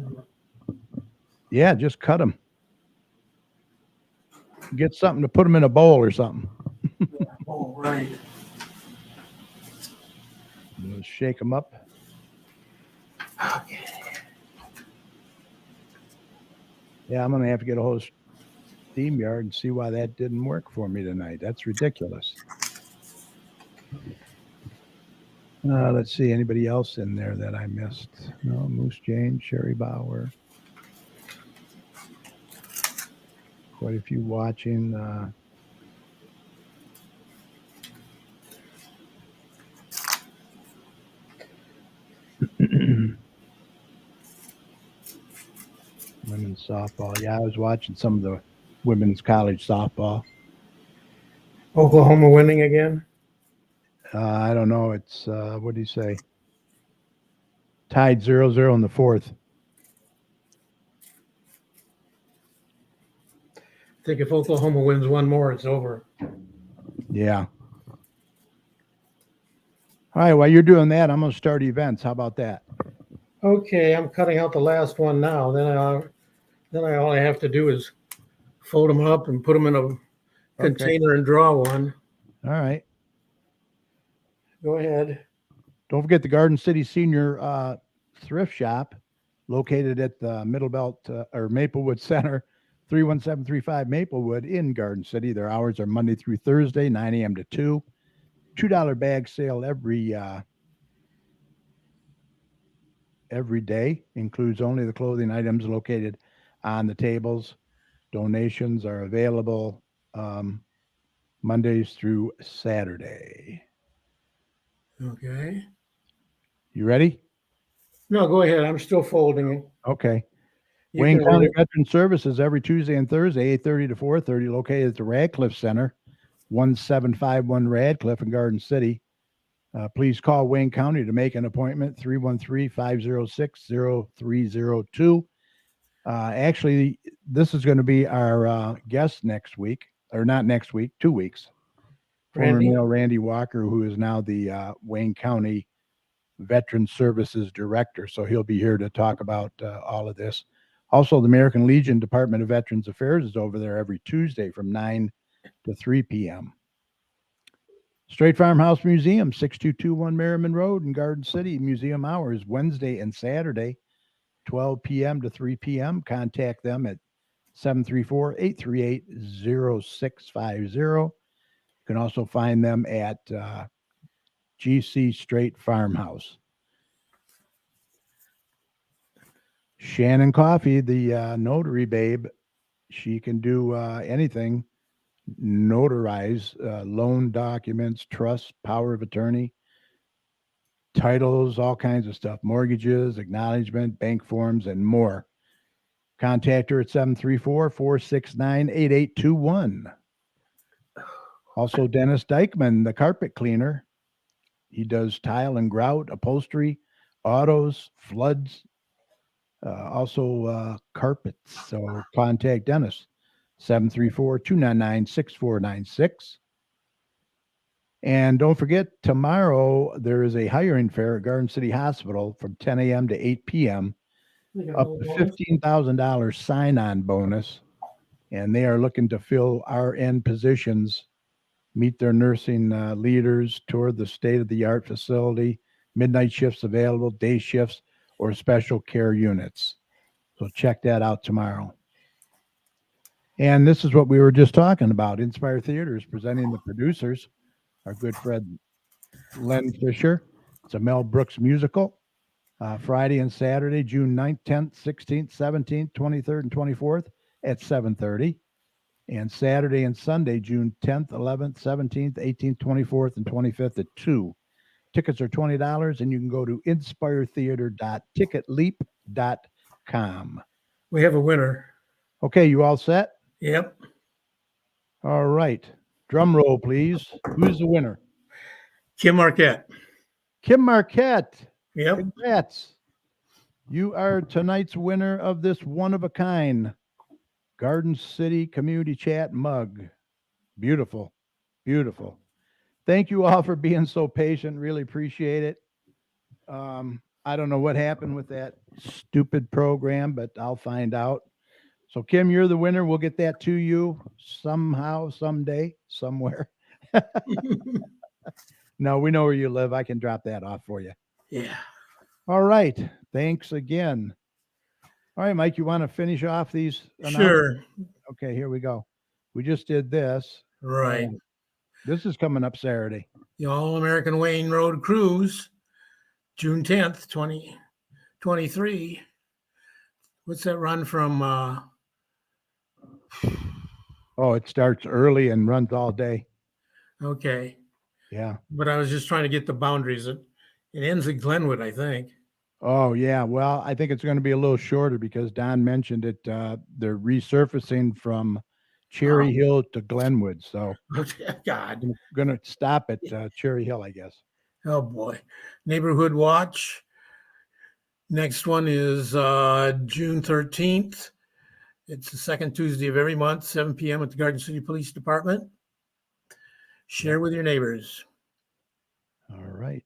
Yeah, just cut them. Get something to put them in a bowl or something. Oh, right. Just shake them up. Okay. Yeah, I'm gonna have to get a hold of SteamYard and see why that didn't work for me tonight. That's ridiculous. Let's see, anybody else in there that I missed? No, Moose Jane, Sherry Bauer. Quite a few watching. Women's softball. Yeah, I was watching some of the women's college softball. Oklahoma winning again? I don't know. It's, what do you say? Tied 0-0 in the fourth. I think if Oklahoma wins one more, it's over. Yeah. All right, while you're doing that, I'm going to start events. How about that? Okay, I'm cutting out the last one now. Then I all I have to do is fold them up and put them in a container and draw one. All right. Go ahead. Don't forget the Garden City Senior Thrift Shop, located at the Middle Belt or Maplewood Center, 31735 Maplewood in Garden City. Their hours are Monday through Thursday, 9 a.m. to 2. $2 bag sale every day. Includes only the clothing items located on the tables. Donations are available Mondays through Saturday. Okay. You ready? No, go ahead. I'm still folding it. Okay. You Wayne can County read it. Veteran Services every Tuesday and Thursday, 8:30 to 4:30, located at the Radcliffe Center, 1751 Radcliffe in Garden City. Please call Wayne County to make an appointment, 313-506-0302. Actually, this is going to be our guest next week, or not next week, 2 weeks. Former Randy? Mayor Randy Walker, who is now the Wayne County Veteran Services Director. So he'll be here to talk about all of this. Also, the American Legion Department of Veterans Affairs is over there every Tuesday from 9 to 3 p.m. Straight Farmhouse Museum, 6221 Merriman Road in Garden City. Museum hours Wednesday and Saturday, 12 p.m. to 3 p.m. Contact them at 734-838-0650. You can also find them at GC Straight Farmhouse. Shannon Coffee, the notary babe, she can do anything. Notarize loan documents, trusts, power of attorney, titles, all kinds of stuff, mortgages, acknowledgement, bank forms, and more. Contact her at 734-469-8821. Also, Dennis Dykman, the carpet cleaner. He does tile and grout, upholstery, autos, floods, also carpets. So contact Dennis, 734-299-6496. And don't forget, tomorrow there is a hiring fair at Garden City Hospital from 10 a.m. to 8 p.m. Up to $15,000 sign-on bonus. And they are looking to fill RN positions, meet their nursing leaders, tour the state-of-the-art facility, midnight shifts available, day shifts, or special care units. So check that out tomorrow. And this is what we were just talking about. Inspire Theater is presenting the producers, our good friend Len Fisher. It's a Mel Brooks musical. Friday and Saturday, June 9th, 10th, 16th, 17th, 23rd, and 24th at 7:30. And Saturday and Sunday, June 10th, 11th, 17th, 18th, 24th, and 25th at 2. Tickets are $20, and you can go to inspiretheater.ticketleap.com. We have a winner. Okay, you all set? Yep. All right. Drum roll, please. Who's the winner? Kim Marquette. Kim Marquette. Yep. Congrats. You are tonight's winner of this one-of-a-kind Garden City Community Chat mug. Beautiful. Beautiful. Thank you all for being so patient. Really appreciate it. I don't know what happened with that stupid program, but I'll find out. So, Kim, you're the winner. We'll get that to you somehow, someday, somewhere. No, we know where you live. I can drop that off for you. Yeah. All right. Thanks again. All right, Mike, you want to finish off these? Sure. Okay, here we go. We just did this. Right. This is coming up Saturday. The All-American Wayne Road Cruise, June 10th, 2023. What's that run from? Oh, it starts early and runs all day. Okay. Yeah. But I was just trying to get the boundaries. It ends at Glenwood, I think. Oh, yeah. Well, I think it's going to be a little shorter because Don mentioned it. They're resurfacing from Cherry Hill to Glenwood. So, God. I'm going to stop at Cherry Hill, I guess. Oh, boy. Neighborhood Watch. Next one is June 13th. It's the second Tuesday of every month, 7 p.m. at the Garden City Police Department. Share with your neighbors. All right.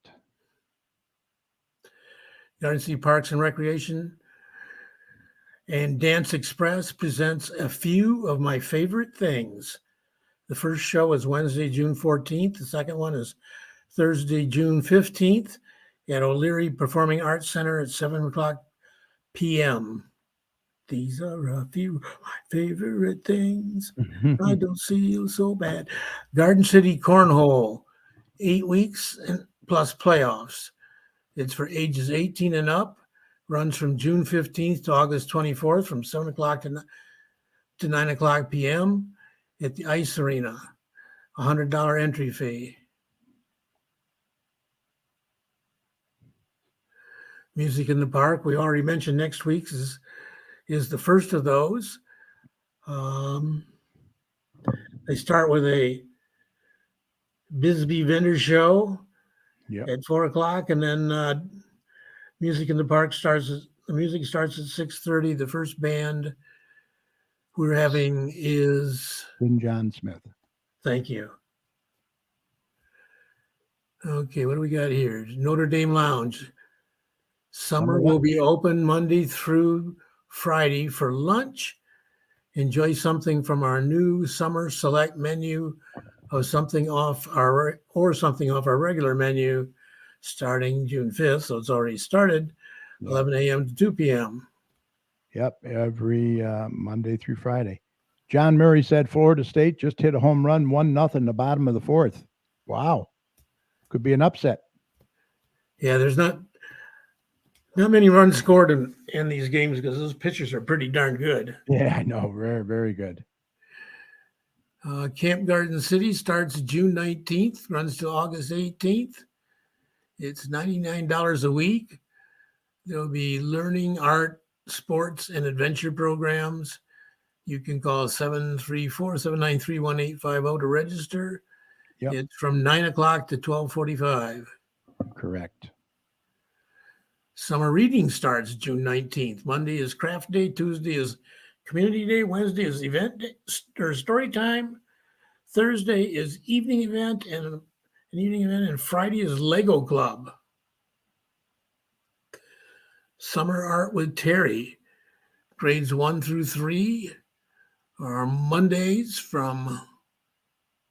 Garden City Parks and Recreation and Dance Express presents a few of my favorite things. The first show is Wednesday, June 14th. The second one is Thursday, June 15th at O'Leary Performing Arts Center at 7 o'clock p.m. These are a few of my favorite things. I don't feel so bad. Garden City Cornhole, 8 weeks and plus playoffs. It's for ages 18 and up. Runs from June 15th to August 24th from 7 o'clock to 9 o'clock p.m. at the Ice Arena. $100 entry fee. Music in the Park. We already mentioned next week's is the first of those. They start with a Bisbee vendor show at 4 o'clock, and then Music in the Park the music starts at 6:30. The first band we're having is John Smith. Thank you. Okay, what do we got here? Notre Dame Lounge. Summer will be open Monday through Friday for lunch. Enjoy something from our new summer select menu of something off our regular menu starting June 5th. So it's already started, 11 a.m. to 2 p.m. Yep, every Monday through Friday. John Murray said Florida State just hit a home run, 1-0 in the bottom of the fourth. Wow. Could be an upset. Yeah, there's not many runs scored in these games because those pitchers are pretty darn good. Yeah, I know. Very, very good. Camp Garden City starts June 19th, runs to August 18th. It's $99 a week. There'll be learning, art, sports, and adventure programs. You can call 734-793-1850 to register. Yep. It's from 9 o'clock to 12:45. Correct. Summer reading starts June 19th. Monday is craft day. Tuesday is community day. Wednesday is event day, or story time. Thursday is evening event and Friday is Lego Club. Summer art with Terry. Grades 1 through 3 are Mondays from,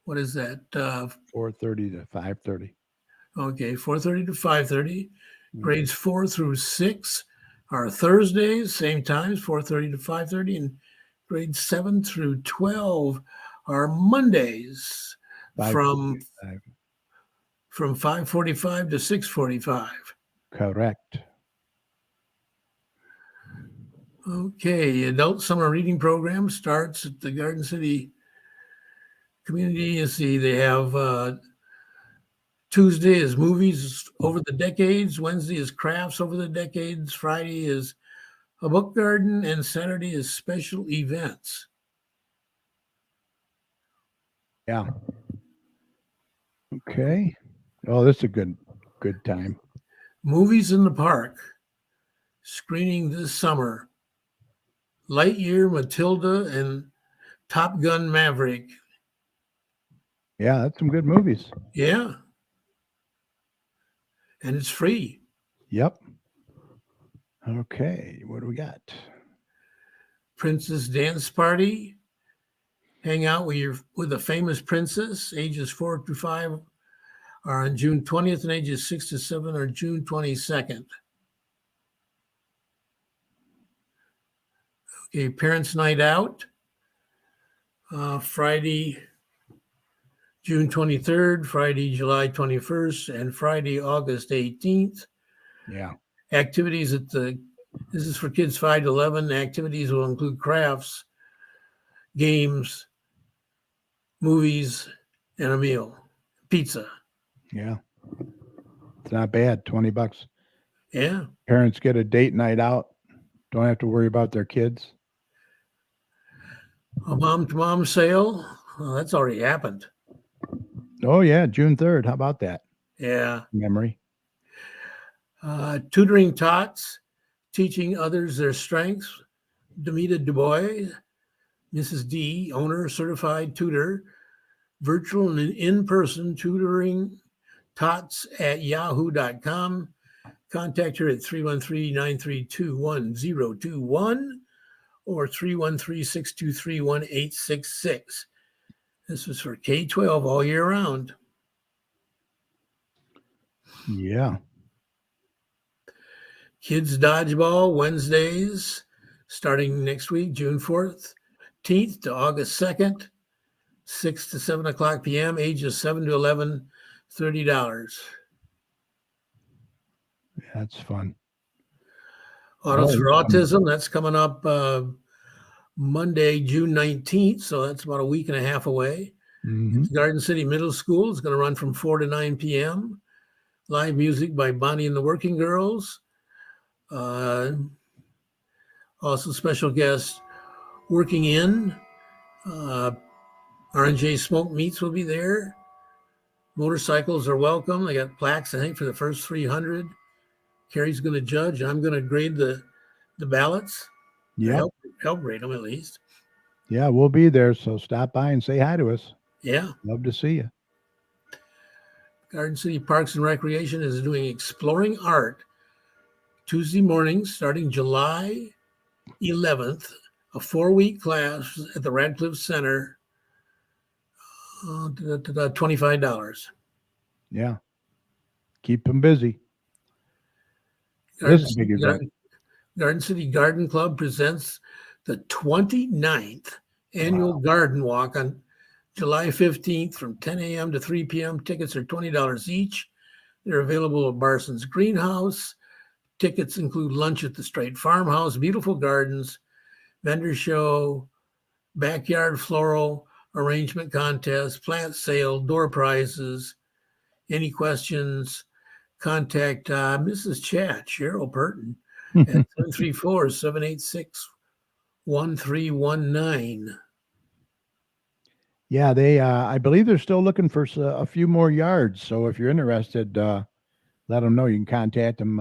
what is that? 4:30 to 5:30. Okay, 4:30 to 5:30. Grades 4 through 6 are Thursdays, same times, 4:30 to 5:30, and grades 7 through 12 are Mondays from 5:45 to 6:45. Correct. Okay, adult summer reading program starts at the Garden City community. You see, they have Tuesday is movies over the decades, Wednesday is crafts over the decades, Friday is a book garden, and Saturday is special events. Yeah. Okay. Oh, this is a good time. Movies in the park. Screening this summer. Lightyear, Matilda, and Top Gun Maverick. Yeah, that's some good movies. Yeah. And it's free. Yep. Okay, what do we got? Princess Dance Party. Hang out with a famous princess. Ages 4 to 5 are on June 20th, and ages 6 to 7 are June 22nd. Okay, Parents' Night Out. Friday, June 23rd, Friday, July 21st, and Friday, August 18th. Yeah. Activities this is for kids 5 to 11. Activities will include crafts, games, movies, and a meal. Pizza. Yeah. It's not bad. $20. Yeah. Parents get a date night out. Don't have to worry about their kids. A mom-to-mom sale. Well, that's already happened. Oh, yeah. June 3rd. How about that? Yeah. Memory. Tutoring tots, teaching others their strengths. Demita Dubois, Mrs. D, owner, certified tutor, virtual and in-person tutoring tots at yahoo.com. Contact her at 313-932-1021 or 313-623-1866. This is for K-12 all year round. Yeah. Kids Dodgeball Wednesdays, starting next week, June 14th to August 2nd, 6 to 7 o'clock p.m., ages 7 to 11, $30. That's fun. Autos for Autism, that's coming up Monday, June 19th, so that's about a week and a half away. Mm-hmm. Garden City Middle School is going to run from 4 to 9 p.m. Live music by Bonnie and the Working Girls. Also special guest Working In. R&J Smoke Meats will be there. Motorcycles are welcome. They got plaques, I think, for the first 300. Carrie's going to judge. I'm going to grade the ballots. Yeah. Help grade them at least. Yeah, we'll be there. So stop by and say hi to us. Yeah. Love to see you. Garden City Parks and Recreation is doing Exploring Art Tuesday mornings starting July 11th, a 4-week class at the Radcliffe Center, $25. Yeah. Keep them busy. Garden City Garden Club presents the 29th annual garden walk on July 15th from 10 a.m. to 3 p.m. Tickets are $20 each. They're available at Barson's Greenhouse. Tickets include lunch at the Strait Farmhouse, beautiful gardens, vendor show, backyard floral arrangement contest, plant sale, door prizes. Any questions? Contact Mrs. Chat, Cheryl Burton, at 734-786-1319. Yeah, they. I believe they're still looking for a few more yards. So if you're interested, let them know. You can contact them.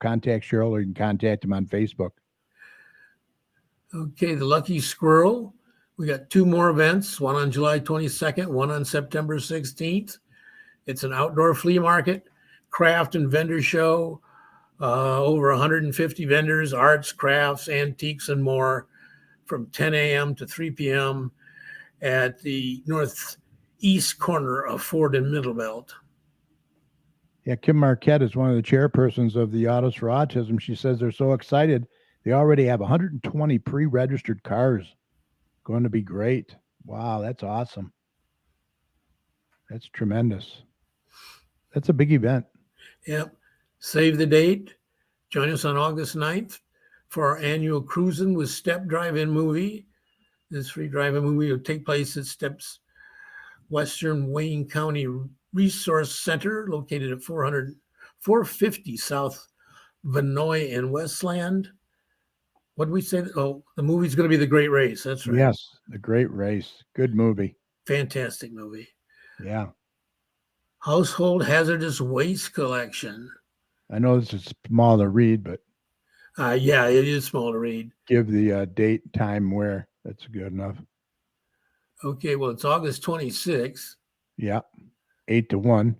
Contact Cheryl, or you can contact them on Facebook. Okay, the Lucky Squirrel. We got 2 more events. One on July 22nd, one on September 16th. It's an outdoor flea market, craft and vendor show. Over 150 vendors, arts, crafts, antiques, and more, from 10 a.m. to 3 p.m. at the northeast corner of Ford and Middlebelt. Yeah, Kim Marquette is one of the chairpersons of the Autos for Autism. She says they're so excited. They already have 120 pre-registered cars Going to be great. Wow, that's awesome. That's tremendous. That's a big event. Yep. Save the date. Join us on August 9th for our annual Cruisin' with Step drive-in movie. This free drive-in movie will take place at Step's Western Wayne County Resource Center, located at 450 South Vanoy in Westland. What did we say? Oh, the movie's going to be The Great Race. That's right. Yes, The Great Race. Good movie. Fantastic movie. Yeah. Household hazardous waste collection. I know this is small to read, but Yeah, it is small to read. give the date, time, where. That's good enough. Okay, well, it's August 26th. Yeah. 8 to 1.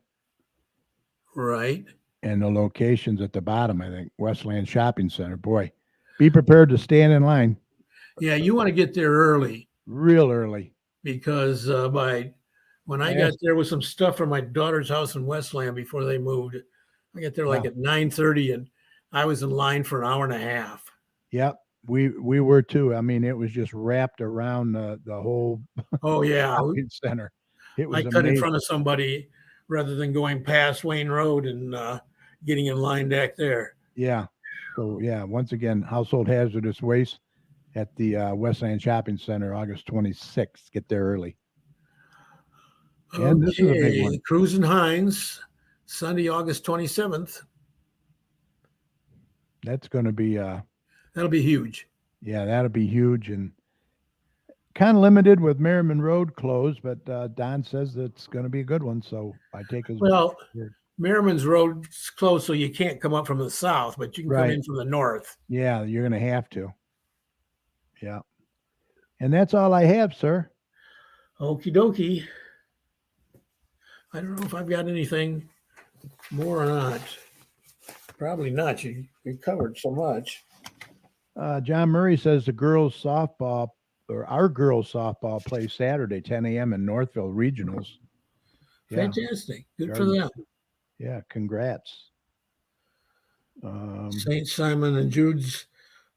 Right. And the location's at the bottom, I think. Westland Shopping Center. Boy, be prepared to stand in line Yeah, you want to get there early real early. because when I got there with some stuff from my daughter's house in Westland before they moved, I got there like at 9:30 and I was in line for an hour and a half. Yep. We were too. I mean, it was just wrapped around the whole Oh, yeah. shopping center. It was I cut in amazing. front of somebody rather than going past Wayne Road and getting in line back there. Yeah. So, yeah, once again, household hazardous waste at the Westland Shopping Center, August 26th. Get there early. And this is a big one. Cruisin' Hines, Sunday, August 27th. That's going to be, That'll be huge. yeah, that'll be huge and kind of limited with Merriman Road closed, but Don says it's going to be a good one. So I take his Well, word. Merriman's Road's closed, so you can't come up from the south, but you can come Right. in from the north. Yeah, you're going to have to. Yeah. And that's all I have, sir. Okie dokie. I don't know if I've got anything more or not. Probably not. You covered so much. John Murray says the girls softball or our girls softball plays Saturday, 10 a.m. in Northville Regionals. Yeah. Fantastic. Good for Garden them. Yeah, congrats. St. Simon and Jude's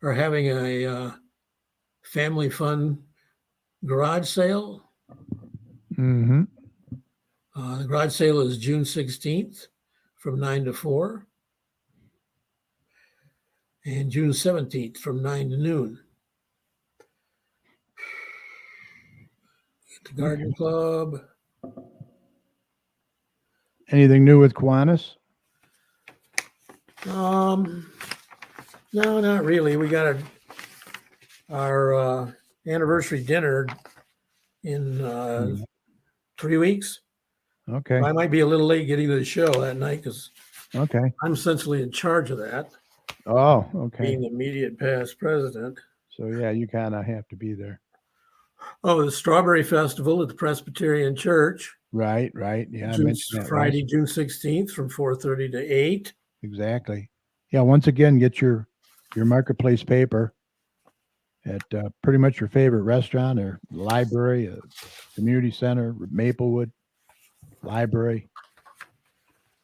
are having a family fun garage sale. Mm-hmm. The garage sale is June 16th from 9 to 4. And June 17th from 9 to noon. The Garden Club. Anything new with Kiwanis? No, not really. We got our anniversary dinner in 3 weeks. Okay. I might be a little late getting to the show that night because Okay. I'm essentially in charge of that, Oh, okay. being the immediate past president. So yeah, you kind of have to be there. Oh, the Strawberry Festival at the Presbyterian Church. Right. Yeah. I June, mentioned that Friday, last- June 16th from 4:30 to 8. Exactly. Yeah. Once again, get your marketplace paper at pretty much your favorite restaurant or library, community center, Maplewood Library.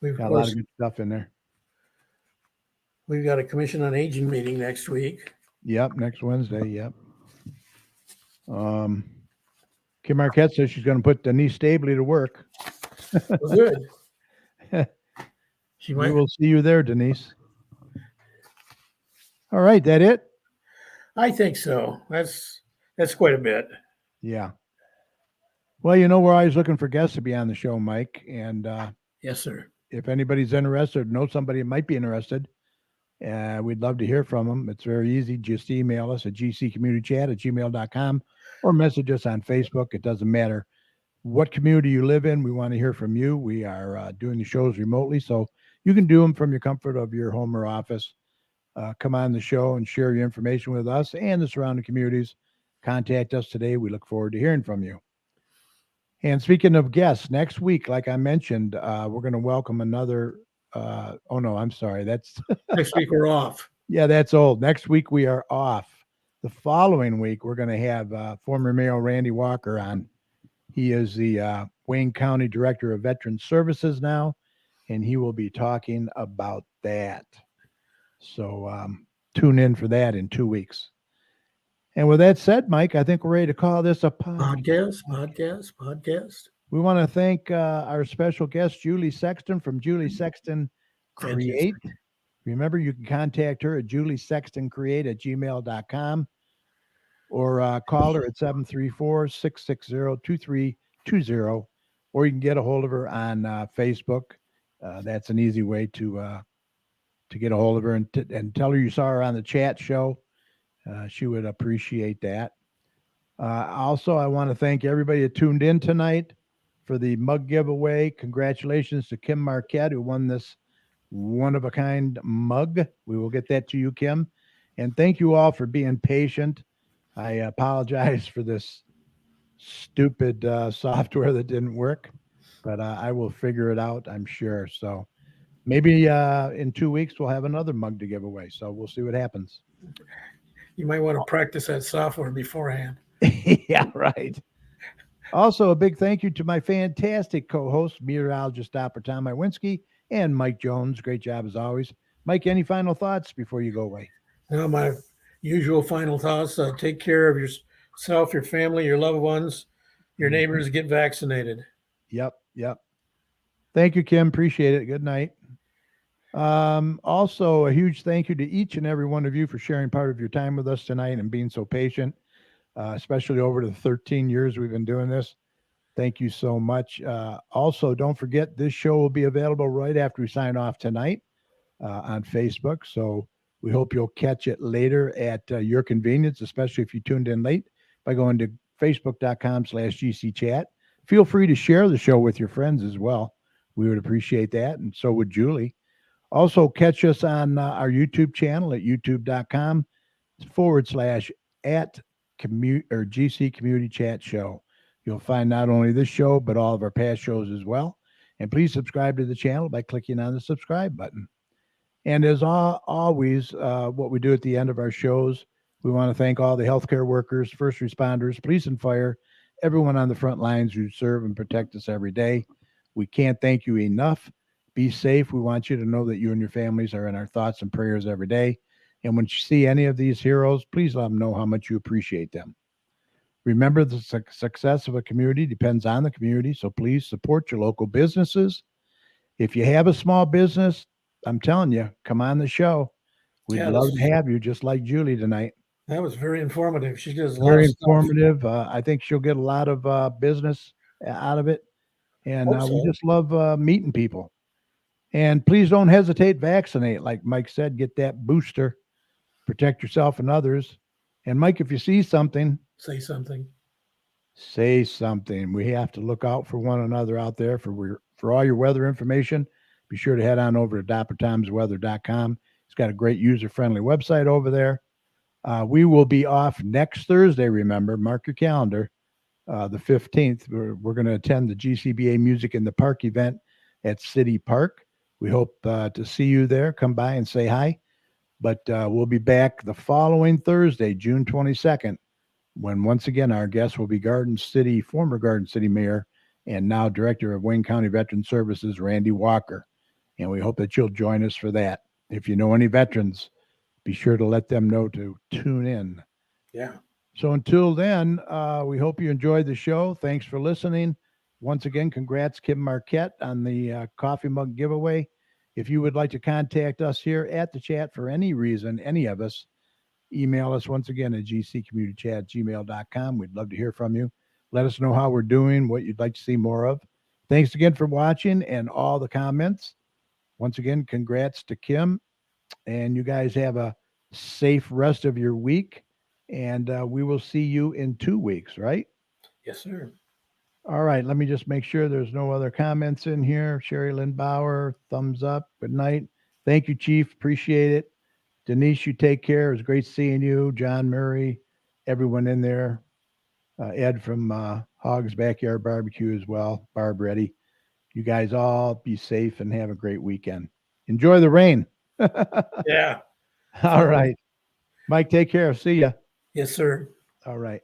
We've, Got of a lot course, of good stuff in there. we've got a Commission on Aging meeting next week. Yep. Next Wednesday. Yep. Kim Marquette says she's going to put Denise Stabley to work. Well, good. She We might. will see you there, Denise. All right. That it? I think so. That's quite a bit. Yeah. Well, we're always looking for guests to be on the show, Mike. And Yes, sir. if anybody's interested, know somebody that might be interested, we'd love to hear from them. It's very easy. Just email us at gcommunitychat@gmail.com or message us on Facebook. It doesn't matter what community you live in. We want to hear from you. We are doing the shows remotely, so you can do them from your comfort of your home or office. Come on the show and share your information with us and the surrounding communities. Contact us today. We look forward to hearing from you. And speaking of guests, next week, like I mentioned, we're going to welcome another. Oh no, I'm sorry. That's Next week we're off. yeah, that's old. Next week we are off. The following week we're going to have former Mayor Randy Walker on. He is the Wayne County Director of Veteran Services now, and he will be talking about that. So tune in for that in 2 weeks. And with that said, Mike, I think we're ready to call this a Podcast. We want to thank our special guest, Julie Sexton from Julie Sexton Create. Fantastic. Remember, you can contact her at juliesextoncreate@gmail.com or call her at 734-660-2320, or you can get a hold of her on Facebook. That's an easy way to get a hold of her and tell her you saw her on the chat show. She would appreciate that. Also, I want to thank everybody that tuned in tonight for the mug giveaway. Congratulations to Kim Marquette, who won this one-of-a-kind mug. We will get that to you, Kim. And thank you all for being patient. I apologize for this stupid software that didn't work, but I will figure it out, I'm sure. So maybe in 2 weeks, we'll have another mug to give away. So we'll see what happens. You might want to practice that software beforehand. Yeah, right. Also, a big thank you to my fantastic co-hosts, meteorologist Dr. Tom Iwinski and Mike Jones. Great job as always. Mike, any final thoughts before you go away? Now, my usual final thoughts: take care of yourself, your family, your loved ones, your neighbors. Get vaccinated. Yep. Thank you, Kim. Appreciate it. Good night. Also, a huge thank you to each and every one of you for sharing part of your time with us tonight and being so patient, especially over the 13 years we've been doing this. Thank you so much. Also, don't forget, this show will be available right after we sign off tonight on Facebook. So we hope you'll catch it later at your convenience, especially if you tuned in late, by going to facebook.com/GCChat. Feel free to share the show with your friends as well. We would appreciate that, and so would Julie. Also, catch us on our YouTube channel at youtube.com/GC Community Chat Show. You'll find not only this show, but all of our past shows as well. And please subscribe to the channel by clicking on the subscribe button. And as always, what we do at the end of our shows, we want to thank all the healthcare workers, first responders, police and fire, everyone on the front lines who serve and protect us every day. We can't thank you enough. Be safe. We want you to know that you and your families are in our thoughts and prayers every day. And when you see any of these heroes, please let them know how much you appreciate them. Remember, the success of a community depends on the community, so please support your local businesses. If you have a small business, I'm telling you, come on the show. We'd love to have you, just like Julie tonight. That was very informative. She does a Very lot of informative. I think she'll get a lot of business out of it. And we just love meeting people. And please don't hesitate, vaccinate. Like Mike said, get that booster, protect yourself and others. And Mike, if you see something, say something. Say something. We have to look out for one another out there. For all your weather information, be sure to head on over to dappertomsweather.com. It's got a great user-friendly website over there. We will be off next Thursday, remember. Mark your calendar. The 15th, we're going to attend the GCBA Music in the Park event at City Park. We hope to see you there. Come by and say hi. But we'll be back the following Thursday, June 22nd, when once again our guest will be former Garden City Mayor and now Director of Wayne County Veteran Services, Randy Walker. And we hope that you'll join us for that. If you know any veterans, be sure to let them know to tune in. Yeah. So until then, we hope you enjoyed the show. Thanks for listening. Once again, congrats, Kim Marquette, on the coffee mug giveaway. If you would like to contact us here at the chat for any reason, any of us, email us once again at gccommunitychat@gmail.com. We'd love to hear from you. Let us know how we're doing, what you'd like to see more of. Thanks again for watching and all the comments. Once again, congrats to Kim. And you guys have a safe rest of your week. And we will see you in 2 weeks, right? Yes, sir. All right. Let me just make sure there's no other comments in here. Sherry Lynn Bauer, thumbs up. Good night. Thank you, Chief. Appreciate it. Denise, you take care. It was great seeing you. John Murray, everyone in there. Ed from Hogg's Backyard Barbecue as well. Barb Reddy. You guys all be safe and have a great weekend. Enjoy the rain. Yeah. All right. Mike, take care. See ya. Yes, sir. All right.